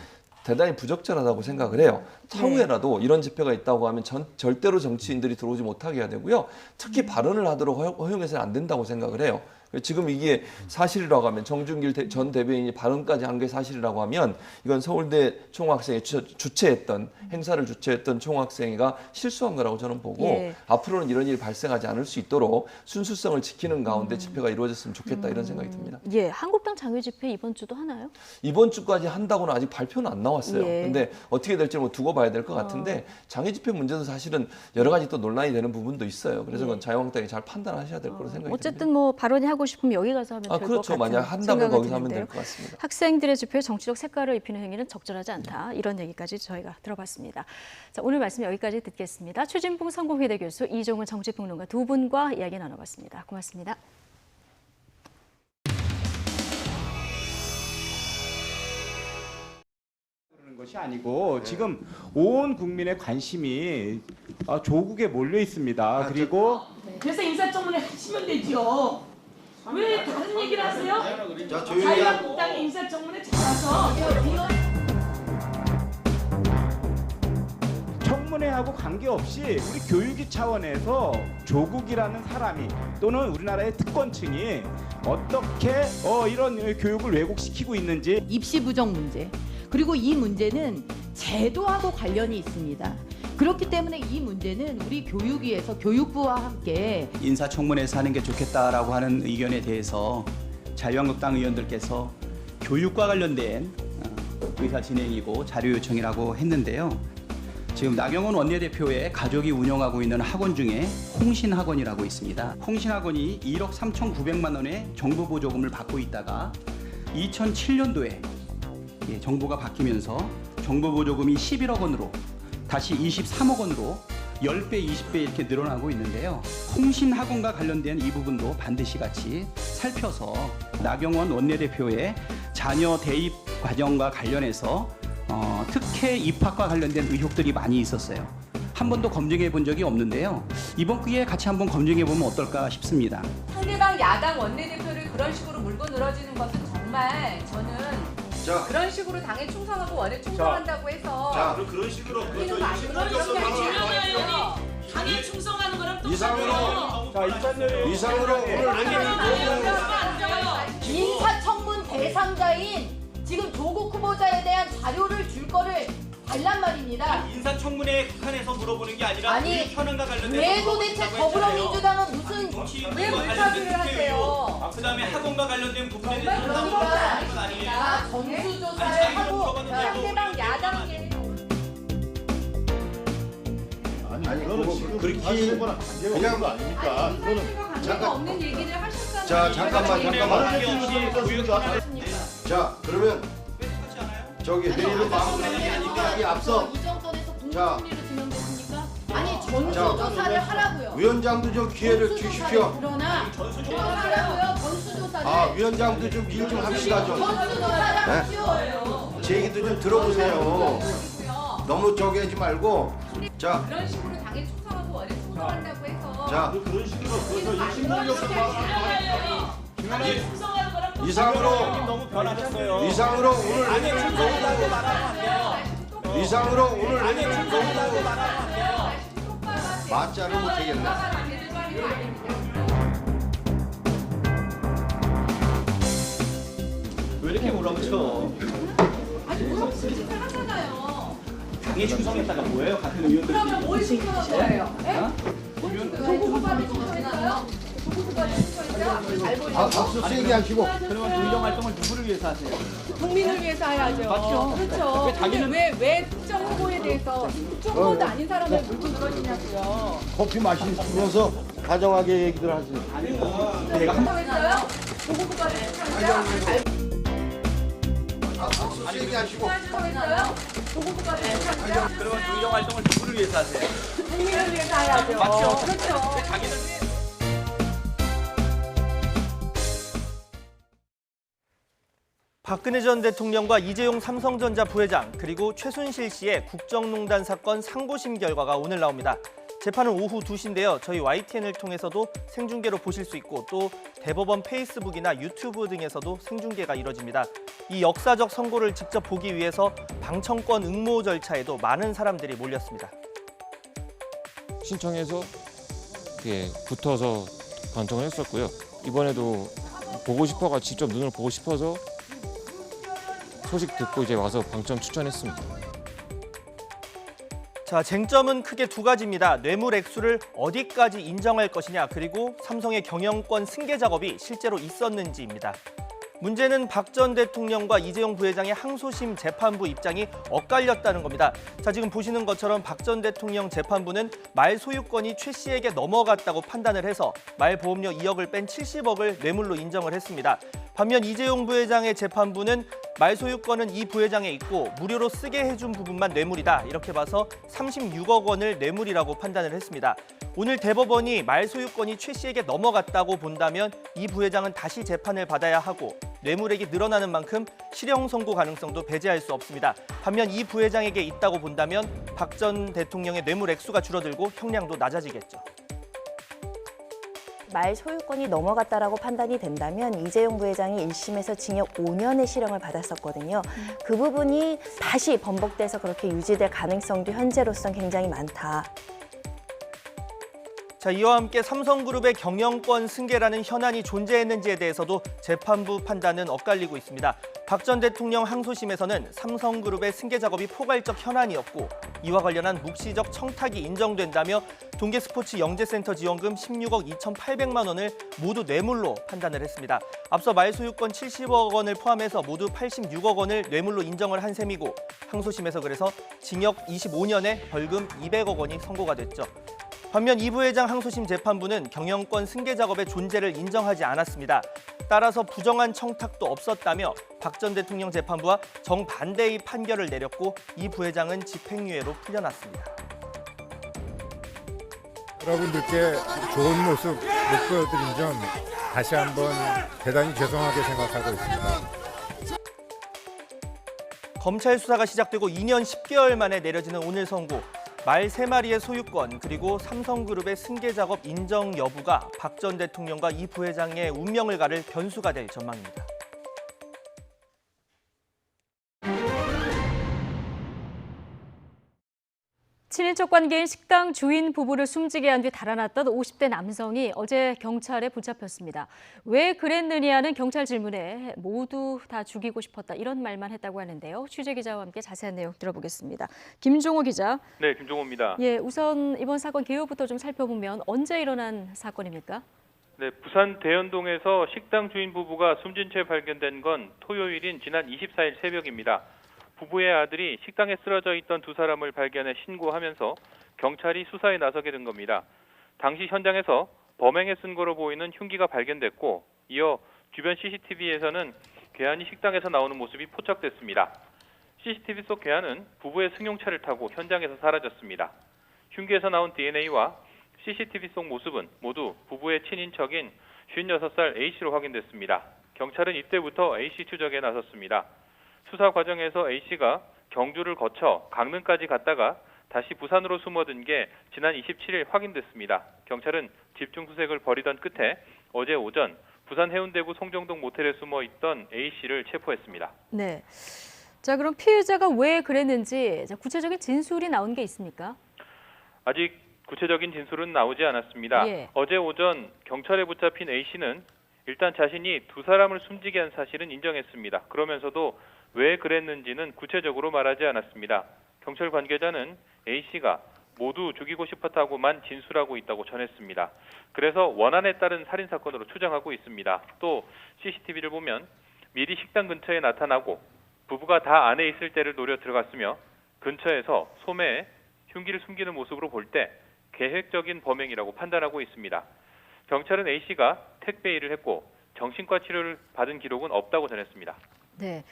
대단히 부적절하다고 생각을 해요. 차후에라도 이런 집회가 있다고 하면 절대로 정치인들이 들어오지 못하게 해야 되고요. 특히 발언을 하도록 허용해서는 안 된다고 생각을 해요. 지금 이게 사실이라고 하면 정준길 전 대변인이 발언까지 한 게 사실이라고 하면 이건 서울대 총학생이 주최했던 행사를 주최했던 총학생회가 실수한 거라고 저는 보고 예. 앞으로는 이런 일이 발생하지 않을 수 있도록 순수성을 지키는 가운데 집회가 이루어졌으면 좋겠다 이런 생각이 듭니다. 예, 한국당 장외 집회 이번 주도 하나요? 이번 주까지 한다고는 아직 발표는 안 나왔어요. 예. 근데 어떻게 될지 뭐 두고 봐야 될 것 같은데 장애 집회 문제도 사실은 여러 가지 또 논란이 되는 부분도 있어요. 그래서 그건 자유한국당이 잘 판단하셔야 될 거로 생각이 듭니다. 어쨌든 뭐 발언이 하고 싶으면 여기 가서 하면 될 것 그렇죠. 같은 만약 한다면 생각이 거기서 하면 드는데요. 될 것 같습니다. 학생들의 집회에 정치적 색깔을 입히는 행위는 적절하지 않다. 이런 얘기까지 저희가 들어봤습니다. 자, 오늘 말씀 여기까지 듣겠습니다. 최진봉 성공회대 교수, 이종훈 정치평론가 두 분과 이야기 나눠봤습니다. 고맙습니다. 것이 아니고 지금 온 국민의 관심이 조국에 몰려 있습니다. 그리고 그래서 인사청문회 하시면 되죠. 왜 다른 얘기를 하세요? 자, 조용히 자유한국당의 인사청문회 잘라서 청문회하고 관계없이 우리 교육위 차원에서 조국이라는 사람이 또는 우리나라의 특권층이 어떻게 이런 교육을 왜곡시키고 있는지 입시 부정 문제 그리고 이 문제는 제도하고 관련이 있습니다. 그렇기 때문에 이 문제는 우리 교육위에서 교육부와 함께 인사청문회에서 하는 게 좋겠다라고 하는 의견에 대해서 자유한국당 의원들께서 교육과 관련된 의사 진행이고 자료 요청이라고 했는데요. 지금 나경원 원내대표의 가족이 운영하고 있는 학원 중에 홍신학원이라고 있습니다. 홍신학원이 1억 3,900만 원의 정부 보조금을 받고 있다가 2007년도에 정부가 바뀌면서 정부 보조금이 11억 원으로 다시 23억 원으로 10배, 20배 이렇게 늘어나고 있는데요. 홍신학원과 관련된 이 부분도 반드시 같이 살펴서 나경원 원내대표의 자녀 대입 과정과 관련해서 특혜 입학과 관련된 의혹들이 많이 있었어요. 한 번도 검증해 본 적이 없는데요. 이번 기회에 같이 한번 검증해 보면 어떨까 싶습니다. 상대방 야당 원내대표를 그런 식으로 물고 늘어지는 것은 정말 저는 그런 식으로 당에 충성하고 원에 충성한다고 해서 그런 식으로 당에 충성하는 거랑 이상으로 인사청문 대상자인 지금 조국 후보자에 대한 자료를 줄 거를 달란 말입니다. 인사청문회에 국한해서 물어보는 게 아니라 아니, 현안과 관련된 왜 도대체 더불어민주당은 무슨 왜 물타기를 하세요? 그다음에 학원과 관련된 부분에 정말 그런 건 아닙니다. 전수조사를 하고 상대방 야당에 아니 그거는 그렇게 그냥 거 아닙니까? 이거는 관계가 없는 얘기를 하셨잖아요. 자 잠깐만. 자 그러면 회의를 마무리하기 앞서 이정선에서 자. 공동정리로 진행됐습니까? 아니 전수조사를 하라고요. 위원장도 좀 기회를 주십시오. 그러나 전수조사라고요. 전수조사를. 위원장도 좀 일 좀 합시다 좀. 전수조사를 하시오요. 제 얘기도 좀 들어보세요. 너무 저기 하지 말고. 자. 그런 식으로 당에 충성하고 원에 충성한다고 해서. 자. 그런 식으로 이상으로 너무 변하셨어요. 이상으로 오늘 아니 충성하다고 말하면 안 돼요. 이상으로 오늘 아니 충성하다고 말하면 안 돼요. 맞자를 못하겠네. 왜 이렇게 몰아붙여? 아니 무슨 짓을 하잖아요. 당에 충성했다가 뭐예요? 같은 의원들. 그러면 뭘 시켜놓은 거예요? 조국 후보자를 충성했어요? 박수 세게 하시고. 그러면 의정 활동을 누구를 위해서 하세요? 국민을 위해서 해야죠. 맞죠? 그렇죠. 왜 자기는 왜 특정 후보에 대해서 특정 후보도 아닌 사람을 물고 늘어지냐고요. 커피 마시면서 다정하게 얘기들 하세요. 내가 했어요? 조국 후보를 충성했어요? 하시고. 그러면 의정 활동을 누구를 위해서 하세요? 국민을 위해서 해야죠. 맞죠? 그렇죠. 자기는 박근혜 전 대통령과 이재용 삼성전자 부회장 그리고 최순실 씨의 국정농단 사건 상고심 결과가 오늘 나옵니다. 재판은 오후 2시인데요. 저희 YTN을 통해서도 생중계로 보실 수 있고 또 대법원 페이스북이나 유튜브 등에서도 생중계가 이뤄집니다. 이 역사적 선고를 직접 보기 위해서 방청권 응모 절차에도 많은 사람들이 몰렸습니다. 신청해서 붙어서 방청을 했었고요. 이번에도 보고 싶어가 직접 눈을 보고 싶어서 소식 듣고 이제 와서 방청 추천했습니다. 자, 쟁점은 크게 두 가지입니다. 뇌물 액수를 어디까지 인정할 것이냐, 그리고 삼성의 경영권 승계 작업이 실제로 있었는지입니다. 문제는 박 전 대통령과 이재용 부회장의 항소심 재판부 입장이 엇갈렸다는 겁니다. 자, 지금 보시는 것처럼 박 전 대통령 재판부는 말 소유권이 최 씨에게 넘어갔다고 판단을 해서 말 보험료 2억을 뺀 70억을 뇌물로 인정을 했습니다. 반면 이재용 부회장의 재판부는 말 소유권은 이 부회장에 있고 무료로 쓰게 해준 부분만 뇌물이다. 이렇게 봐서 36억 원을 뇌물이라고 판단을 했습니다. 오늘 대법원이 말 소유권이 최 씨에게 넘어갔다고 본다면 이 부회장은 다시 재판을 받아야 하고 뇌물액이 늘어나는 만큼 실형 선고 가능성도 배제할 수 없습니다. 반면 이 부회장에게 있다고 본다면 박 전 대통령의 뇌물 액수가 줄어들고 형량도 낮아지겠죠. 말 소유권이 넘어갔다라고 판단이 된다면 이재용 부회장이 1심에서 징역 5년의 실형을 받았었거든요. 그 부분이 다시 번복돼서 그렇게 유지될 가능성도 현재로선 굉장히 많다. 자, 이와 함께 삼성그룹의 경영권 승계라는 현안이 존재했는지에 대해서도 재판부 판단은 엇갈리고 있습니다. 박 전 대통령 항소심에서는 삼성그룹의 승계 작업이 포괄적 현안이었고 이와 관련한 묵시적 청탁이 인정된다며 동계스포츠 영재센터 지원금 16억 2,800만 원을 모두 뇌물로 판단을 했습니다. 앞서 말소유권 70억 원을 포함해서 모두 86억 원을 뇌물로 인정을 한 셈이고 항소심에서 그래서 징역 25년에 벌금 200억 원이 선고가 됐죠. 반면 이 부회장 항소심 재판부는 경영권 승계 작업의 존재를 인정하지 않았습니다. 따라서 부정한 청탁도 없었다며 박 전 대통령 재판부와 정반대의 판결을 내렸고 이 부회장은 집행유예로 풀려났습니다. 여러분들께 좋은 모습 못 보여드린 점 다시 한번 대단히 죄송하게 생각하고 있습니다. 검찰 수사가 시작되고 2년 10개월 만에 내려지는 오늘 선고. 말 3마리의 소유권 그리고 삼성그룹의 승계 작업 인정 여부가 박 전 대통령과 이 부회장의 운명을 가를 변수가 될 전망입니다. 친인척 관계인 식당 주인 부부를 숨지게 한 뒤 달아났던 50대 남성이 어제 경찰에 붙잡혔습니다. 왜 그랬느냐는 경찰 질문에 모두 다 죽이고 싶었다 이런 말만 했다고 하는데요. 취재기자와 함께 자세한 내용 들어보겠습니다. 김종호 기자. 네, 김종호입니다. 예, 우선 이번 사건 개요부터 좀 살펴보면 언제 일어난 사건입니까? 네, 부산 대연동에서 식당 주인 부부가 숨진 채 발견된 건 토요일인 지난 24일 새벽입니다. 부부의 아들이 식당에 쓰러져 있던 두 사람을 발견해 신고하면서 경찰이 수사에 나서게 된 겁니다. 당시 현장에서 범행에 쓴 거로 보이는 흉기가 발견됐고 이어 주변 CCTV에서는 괴한이 식당에서 나오는 모습이 포착됐습니다. CCTV 속 괴한은 부부의 승용차를 타고 현장에서 사라졌습니다. 흉기에서 나온 DNA와 CCTV 속 모습은 모두 부부의 친인척인 56살 A씨로 확인됐습니다. 경찰은 이때부터 A씨 추적에 나섰습니다. 수사 과정에서 A씨가 경주를 거쳐 강릉까지 갔다가 다시 부산으로 숨어든 게 지난 27일 확인됐습니다. 경찰은 집중 수색을 벌이던 끝에 어제 오전 부산 해운대구 송정동 모텔에 숨어 있던 A씨를 체포했습니다. 네. 자, 그럼 피해자가 왜 그랬는지 구체적인 진술이 나온 게 있습니까? 아직 구체적인 진술은 나오지 않았습니다. 예. 어제 오전 경찰에 붙잡힌 A씨는 일단 자신이 두 사람을 숨지게 한 사실은 인정했습니다. 그러면서도 왜 그랬는지는 구체적으로 말하지 않았습니다. 경찰 관계자는 A씨가 모두 죽이고 싶었다고만 진술하고 있다고 전했습니다. 그래서 원한에 따른 살인사건으로 추정하고 있습니다. 또 CCTV를 보면 미리 식당 근처에 나타나고 부부가 다 안에 있을 때를 노려 들어갔으며 근처에서 소매에 흉기를 숨기는 모습으로 볼 때 계획적인 범행이라고 판단하고 있습니다. 경찰은 A씨가 택배 일을 했고 정신과 치료를 받은 기록은 없다고 전했습니다. 네.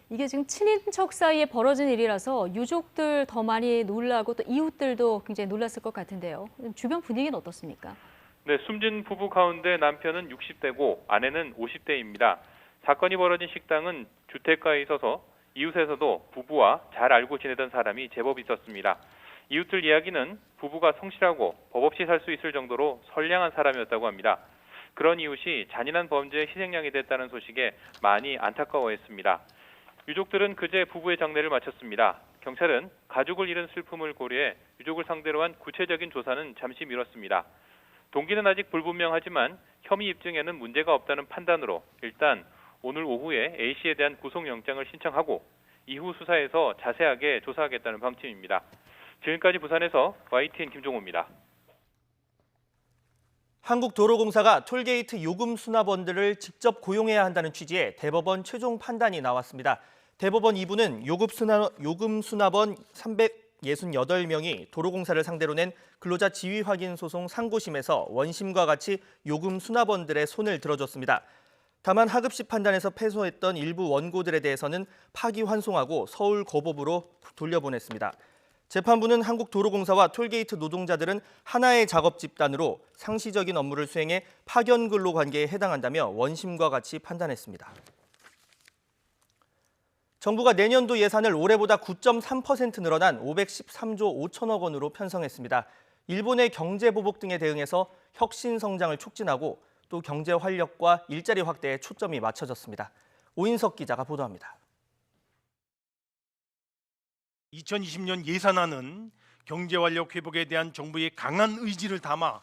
이게 지금 친인척 사이에 벌어진 일이라서 유족들 더 많이 놀라고 또 이웃들도 굉장히 놀랐을 것 같은데요. 주변 분위기는 어떻습니까? 네, 숨진 부부 가운데 남편은 60대고 아내는 50대입니다. 사건이 벌어진 식당은 주택가에 있어서 이웃에서도 부부와 잘 알고 지내던 사람이 제법 있었습니다. 이웃들 이야기는 부부가 성실하고 법 없이 살 수 있을 정도로 선량한 사람이었다고 합니다. 그런 이웃이 잔인한 범죄의 희생양이 됐다는 소식에 많이 안타까워했습니다. 유족들은 그제 부부의 장례를 마쳤습니다. 경찰은 가족을 잃은 슬픔을 고려해 유족을 상대로 한 구체적인 조사는 잠시 미뤘습니다. 동기는 아직 불분명하지만 혐의 입증에는 문제가 없다는 판단으로 일단 오늘 오후에 A씨에 대한 구속영장을 신청하고 이후 수사에서 자세하게 조사하겠다는 방침입니다. 지금까지 부산에서 YTN 김종호입니다. 한국도로공사가 톨게이트 요금 수납원들을 직접 고용해야 한다는 취지의 대법원 최종 판단이 나왔습니다. 대법원 2부는 요금 수납원 368명이 도로공사를 상대로 낸 근로자 지위 확인 소송 상고심에서 원심과 같이 요금 수납원들의 손을 들어줬습니다. 다만 하급식 판단에서 패소했던 일부 원고들에 대해서는 파기환송하고 서울고법으로 돌려보냈습니다. 재판부는 한국도로공사와 톨게이트 노동자들은 하나의 작업 집단으로 상시적인 업무를 수행해 파견 근로 관계에 해당한다며 원심과 같이 판단했습니다. 정부가 내년도 예산을 올해보다 9.3% 늘어난 513조 5천억 원으로 편성했습니다. 일본의 경제 보복 등에 대응해서 혁신 성장을 촉진하고 또 경제 활력과 일자리 확대에 초점이 맞춰졌습니다. 오인석 기자가 보도합니다. 2020년 예산안은 경제 활력 회복에 대한 정부의 강한 의지를 담아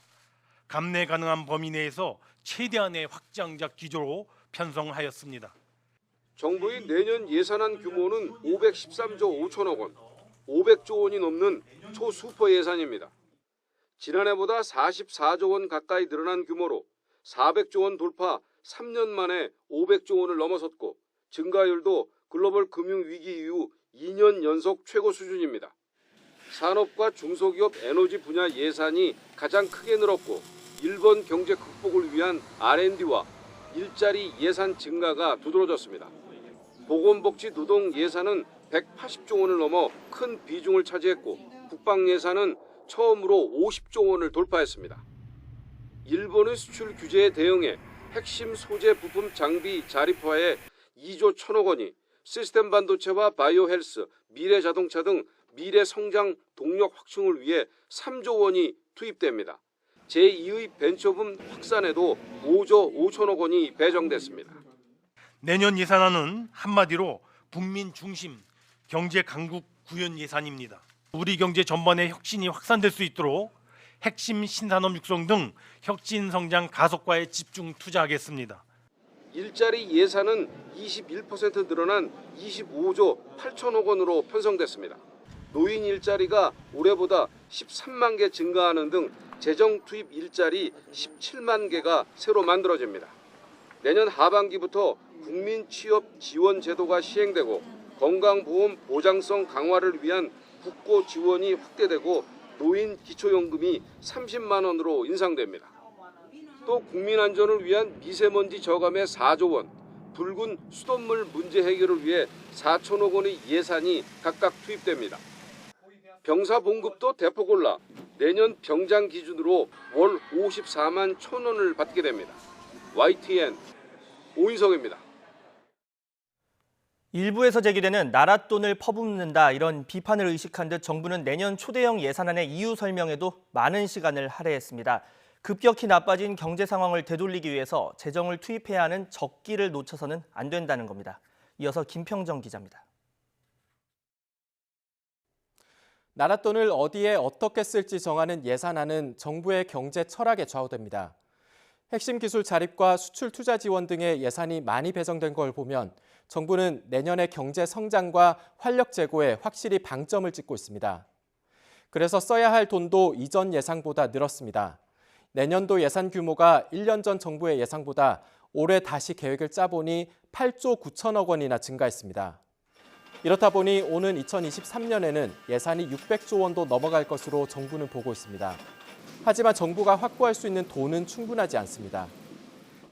감내 가능한 범위 내에서 최대한의 확장적 기조로 편성하였습니다. 정부의 내년 예산안 규모는 513조 5천억 원, 500조 원이 넘는 초슈퍼 예산입니다. 지난해보다 44조 원 가까이 늘어난 규모로 400조 원 돌파 3년 만에 500조 원을 넘어섰고 증가율도 글로벌 금융위기 이후 2년 연속 최고 수준입니다. 산업과 중소기업 에너지 분야 예산이 가장 크게 늘었고 일본 경제 극복을 위한 R&D와 일자리 예산 증가가 두드러졌습니다. 보건복지 노동 예산은 180조 원을 넘어 큰 비중을 차지했고 국방 예산은 처음으로 50조 원을 돌파했습니다. 일본의 수출 규제에 대응해 핵심 소재 부품 장비 자립화에 2조 1천억 원이 시스템 반도체와 바이오 헬스, 미래 자동차 등 미래 성장 동력 확충을 위해 3조 원이 투입됩니다. 제2의 벤처붐 확산에도 5조 5천억 원이 배정됐습니다. 내년 예산안은 한마디로 국민 중심 경제 강국 구현 예산입니다. 우리 경제 전반의 혁신이 확산될 수 있도록 핵심 신산업 육성 등 혁신 성장 가속화에 집중 투자하겠습니다. 일자리 예산은 21% 늘어난 25조 8천억 원으로 편성됐습니다. 노인 일자리가 올해보다 13만 개 증가하는 등 재정 투입 일자리 17만 개가 새로 만들어집니다. 내년 하반기부터 국민 취업 지원 제도가 시행되고 건강보험 보장성 강화를 위한 국고 지원이 확대되고 노인 기초연금이 30만 원으로 인상됩니다. 또 국민 안전을 위한 미세먼지 저감에 4조 원, 붉은 수돗물 문제 해결을 위해 4천억 원의 예산이 각각 투입됩니다. 병사 봉급도 대폭 올라 내년 병장 기준으로 월 54만 1천 원을 받게 됩니다. YTN 오인석입니다. 일부에서 제기되는 나라 돈을 퍼붓는다 이런 비판을 의식한 듯 정부는 내년 초대형 예산안의 이유 설명에도 많은 시간을 할애했습니다. 급격히 나빠진 경제 상황을 되돌리기 위해서 재정을 투입해야 하는 적기를 놓쳐서는 안 된다는 겁니다. 이어서 김평정 기자입니다. 나라 돈을 어디에 어떻게 쓸지 정하는 예산안은 정부의 경제 철학에 좌우됩니다. 핵심 기술 자립과 수출 투자 지원 등의 예산이 많이 배정된 걸 보면 정부는 내년의 경제 성장과 활력 제고에 확실히 방점을 찍고 있습니다. 그래서 써야 할 돈도 이전 예상보다 늘었습니다. 내년도 예산 규모가 1년 전 정부의 예상보다 올해 다시 계획을 짜보니 8조 9천억 원이나 증가했습니다. 이렇다 보니 오는 2023년에는 예산이 600조 원도 넘어갈 것으로 정부는 보고 있습니다. 하지만 정부가 확보할 수 있는 돈은 충분하지 않습니다.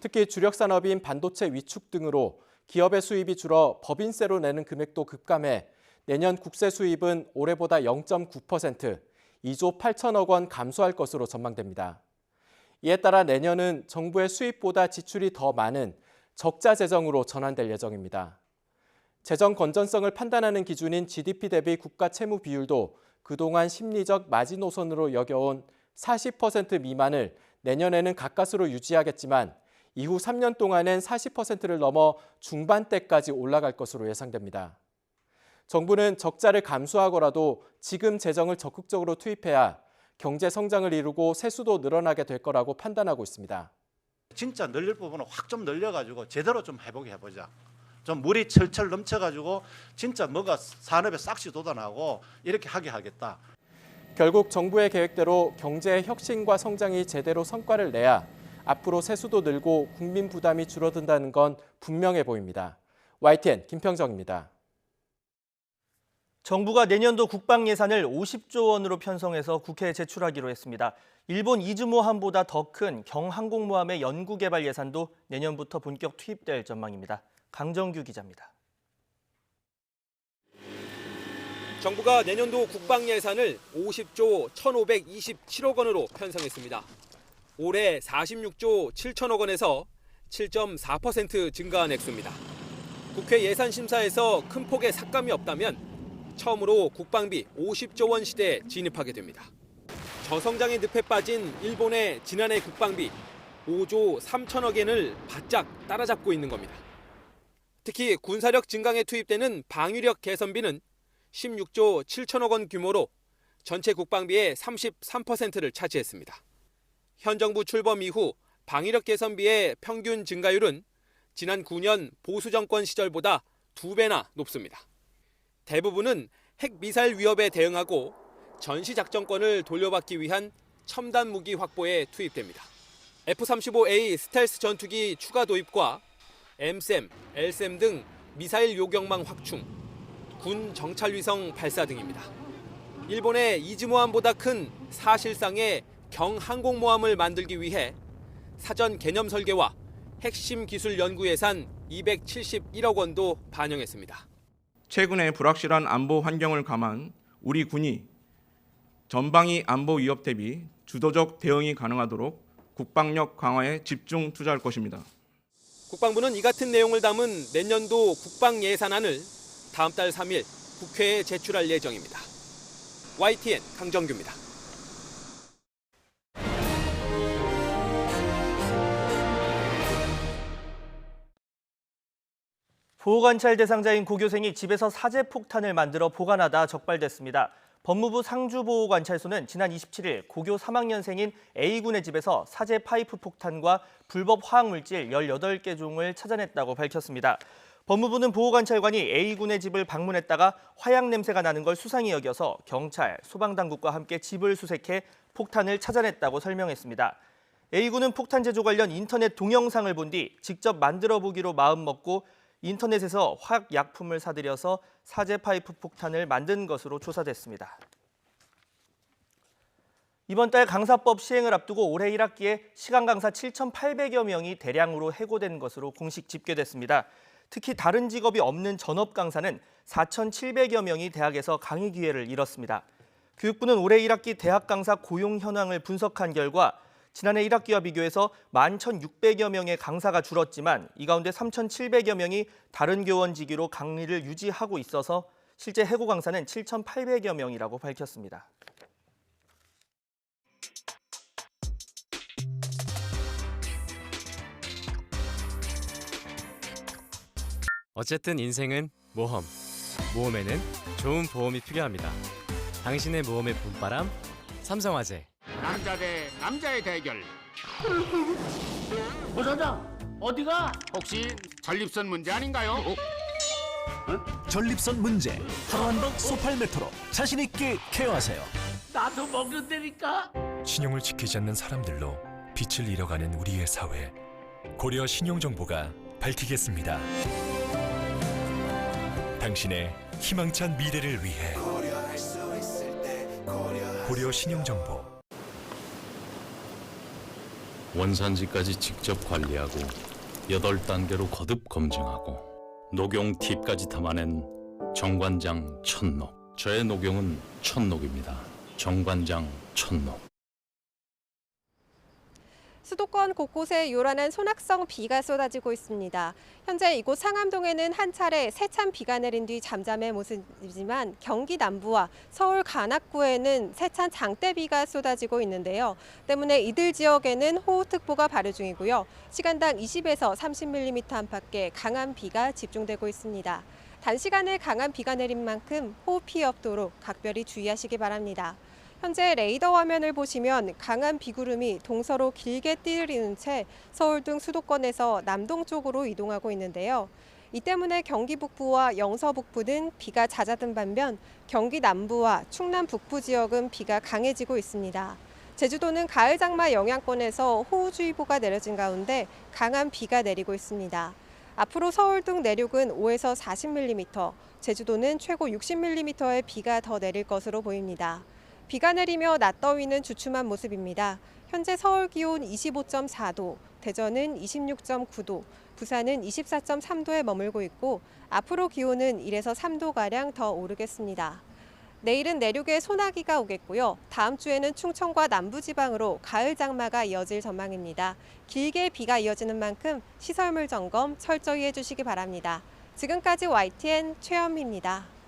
특히 주력 산업인 반도체 위축 등으로 기업의 수입이 줄어 법인세로 내는 금액도 급감해 내년 국세 수입은 올해보다 0.9%, 2조 8천억 원 감소할 것으로 전망됩니다. 이에 따라 내년은 정부의 수입보다 지출이 더 많은 적자 재정으로 전환될 예정입니다. 재정 건전성을 판단하는 기준인 GDP 대비 국가 채무 비율도 그동안 심리적 마지노선으로 여겨온 40% 미만을 내년에는 가까스로 유지하겠지만 이후 3년 동안엔 40%를 넘어 중반대까지 올라갈 것으로 예상됩니다. 정부는 적자를 감수하고라도 지금 재정을 적극적으로 투입해야 경제 성장을 이루고 세수도 늘어나게 될 거라고 판단하고 있습니다. 진짜 늘릴 부분은 확 좀 늘려가지고 제대로 좀 해보게 해보자. 좀 물이 철철 넘쳐가지고 진짜 뭐가 산업에 싹시 돋아나고 이렇게 하게 하겠다. 결국 정부의 계획대로 경제의 혁신과 성장이 제대로 성과를 내야 앞으로 세수도 늘고 국민 부담이 줄어든다는 건 분명해 보입니다. YTN 김평정입니다. 정부가 내년도 국방 예산을 50조 원으로 편성해서 국회에 제출하기로 했습니다. 일본 이즈모함보다 더 큰 경항공모함의 연구개발 예산도 내년부터 본격 투입될 전망입니다. 강정규 기자입니다. 정부가 내년도 국방 예산을 50조 1,527억 원으로 편성했습니다. 올해 46조 7천억 원에서 7.4% 증가한 액수입니다. 국회 예산심사에서 큰 폭의 삭감이 없다면 처음으로 국방비 50조 원 시대에 진입하게 됩니다. 저성장의 늪에 빠진 일본의 지난해 국방비 5조 3천억 엔을 바짝 따라잡고 있는 겁니다. 특히 군사력 증강에 투입되는 방위력 개선비는 16조 7천억 원 규모로 전체 국방비의 33%를 차지했습니다. 현 정부 출범 이후 방위력 개선비의 평균 증가율은 지난 9년 보수 정권 시절보다 2배나 높습니다. 대부분은 핵미사일 위협에 대응하고 전시작전권을 돌려받기 위한 첨단 무기 확보에 투입됩니다. F-35A 스텔스 전투기 추가 도입과 M-SAM, L-SAM 등 미사일 요격망 확충, 군 정찰위성 발사 등입니다. 일본의 이즈모함보다 큰 사실상의 경항공모함을 만들기 위해 사전 개념 설계와 핵심 기술 연구 예산 271억 원도 반영했습니다. 최근의 불확실한 안보 환경을 감안 우리 군이 전방위 안보 위협 대비 주도적 대응이 가능하도록 국방력 강화에 집중 투자할 것입니다. 국방부는 이 같은 내용을 담은 내년도 국방 예산안을 다음 달 3일 국회에 제출할 예정입니다. YTN 강정규입니다. 보호관찰 대상자인 고교생이 집에서 사제폭탄을 만들어 보관하다 적발됐습니다. 법무부 상주보호관찰소는 지난 27일 고교 3학년생인 A군의 집에서 사제 파이프 폭탄과 불법 화학물질 18개 종을 찾아냈다고 밝혔습니다. 법무부는 보호관찰관이 A군의 집을 방문했다가 화약 냄새가 나는 걸 수상히 여겨서 경찰, 소방당국과 함께 집을 수색해 폭탄을 찾아냈다고 설명했습니다. A군은 폭탄 제조 관련 인터넷 동영상을 본 뒤 직접 만들어 보기로 마음먹고 인터넷에서 화학약품을 사들여서 사제 파이프 폭탄을 만든 것으로 조사됐습니다. 이번 달 강사법 시행을 앞두고 올해 1학기에 시간 강사 7,800여 명이 대량으로 해고된 것으로 공식 집계됐습니다. 특히 다른 직업이 없는 전업 강사는 4,700여 명이 대학에서 강의 기회를 잃었습니다. 교육부는 올해 1학기 대학 강사 고용 현황을 분석한 결과 지난해 1학기와 비교해서 11,600여 명의 강사가 줄었지만 이 가운데 3,700여 명이 다른 교원 직위로 강의를 유지하고 있어서 실제 해고 강사는 7,800여 명이라고 밝혔습니다. 어쨌든 인생은 모험. 모험에는 좋은 보험이 필요합니다. 당신의 모험의 봄바람, 삼성화재. 남자 대 남자의 대결. 부사장 어디가? 혹시 전립선 문제 아닌가요? 전립선 문제 하루 한방 소팔 메토로 자신 있게 케어하세요. 나도 먹는다니까. 신용을 지키지 않는 사람들로 빛을 잃어가는 우리의 사회. 고려 신용정보가 밝히겠습니다. 당신의 희망찬 미래를 위해 고려 신용정보. 원산지까지 직접 관리하고 8단계로 거듭 검증하고 녹용 팁까지 담아낸 정관장 천녹. 저의 녹용은 천녹입니다. 정관장 천녹. 수도권 곳곳에 요란한 소낙성 비가 쏟아지고 있습니다. 현재 이곳 상암동에는 한 차례 세찬 비가 내린 뒤 잠잠의 모습이지만 경기 남부와 서울 관악구에는 세찬 장대비가 쏟아지고 있는데요. 때문에 이들 지역에는 호우특보가 발효 중이고요. 시간당 20에서 30mm 안팎의 강한 비가 집중되고 있습니다. 단시간에 강한 비가 내린 만큼 호우 피해 없도록 각별히 주의하시기 바랍니다. 현재 레이더 화면을 보시면 강한 비구름이 동서로 길게 띠르리는 채 서울 등 수도권에서 남동쪽으로 이동하고 있는데요. 이 때문에 경기 북부와 영서 북부는 비가 잦아든 반면 경기 남부와 충남 북부 지역은 비가 강해지고 있습니다. 제주도는 가을 장마 영향권에서 호우주의보가 내려진 가운데 강한 비가 내리고 있습니다. 앞으로 서울 등 내륙은 5에서 40mm, 제주도는 최고 60mm의 비가 더 내릴 것으로 보입니다. 비가 내리며 낮 더위는 주춤한 모습입니다. 현재 서울 기온 25.4도, 대전은 26.9도, 부산은 24.3도에 머물고 있고 앞으로 기온은 1에서 3도가량 더 오르겠습니다. 내일은 내륙에 소나기가 오겠고요. 다음 주에는 충청과 남부지방으로 가을 장마가 이어질 전망입니다. 길게 비가 이어지는 만큼 시설물 점검 철저히 해주시기 바랍니다. 지금까지 YTN 최현미입니다.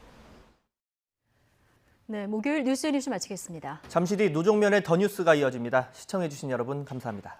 네, 목요일 뉴스 마치겠습니다. 잠시 뒤 노종면의 더 뉴스가 이어집니다. 시청해주신 여러분 감사합니다.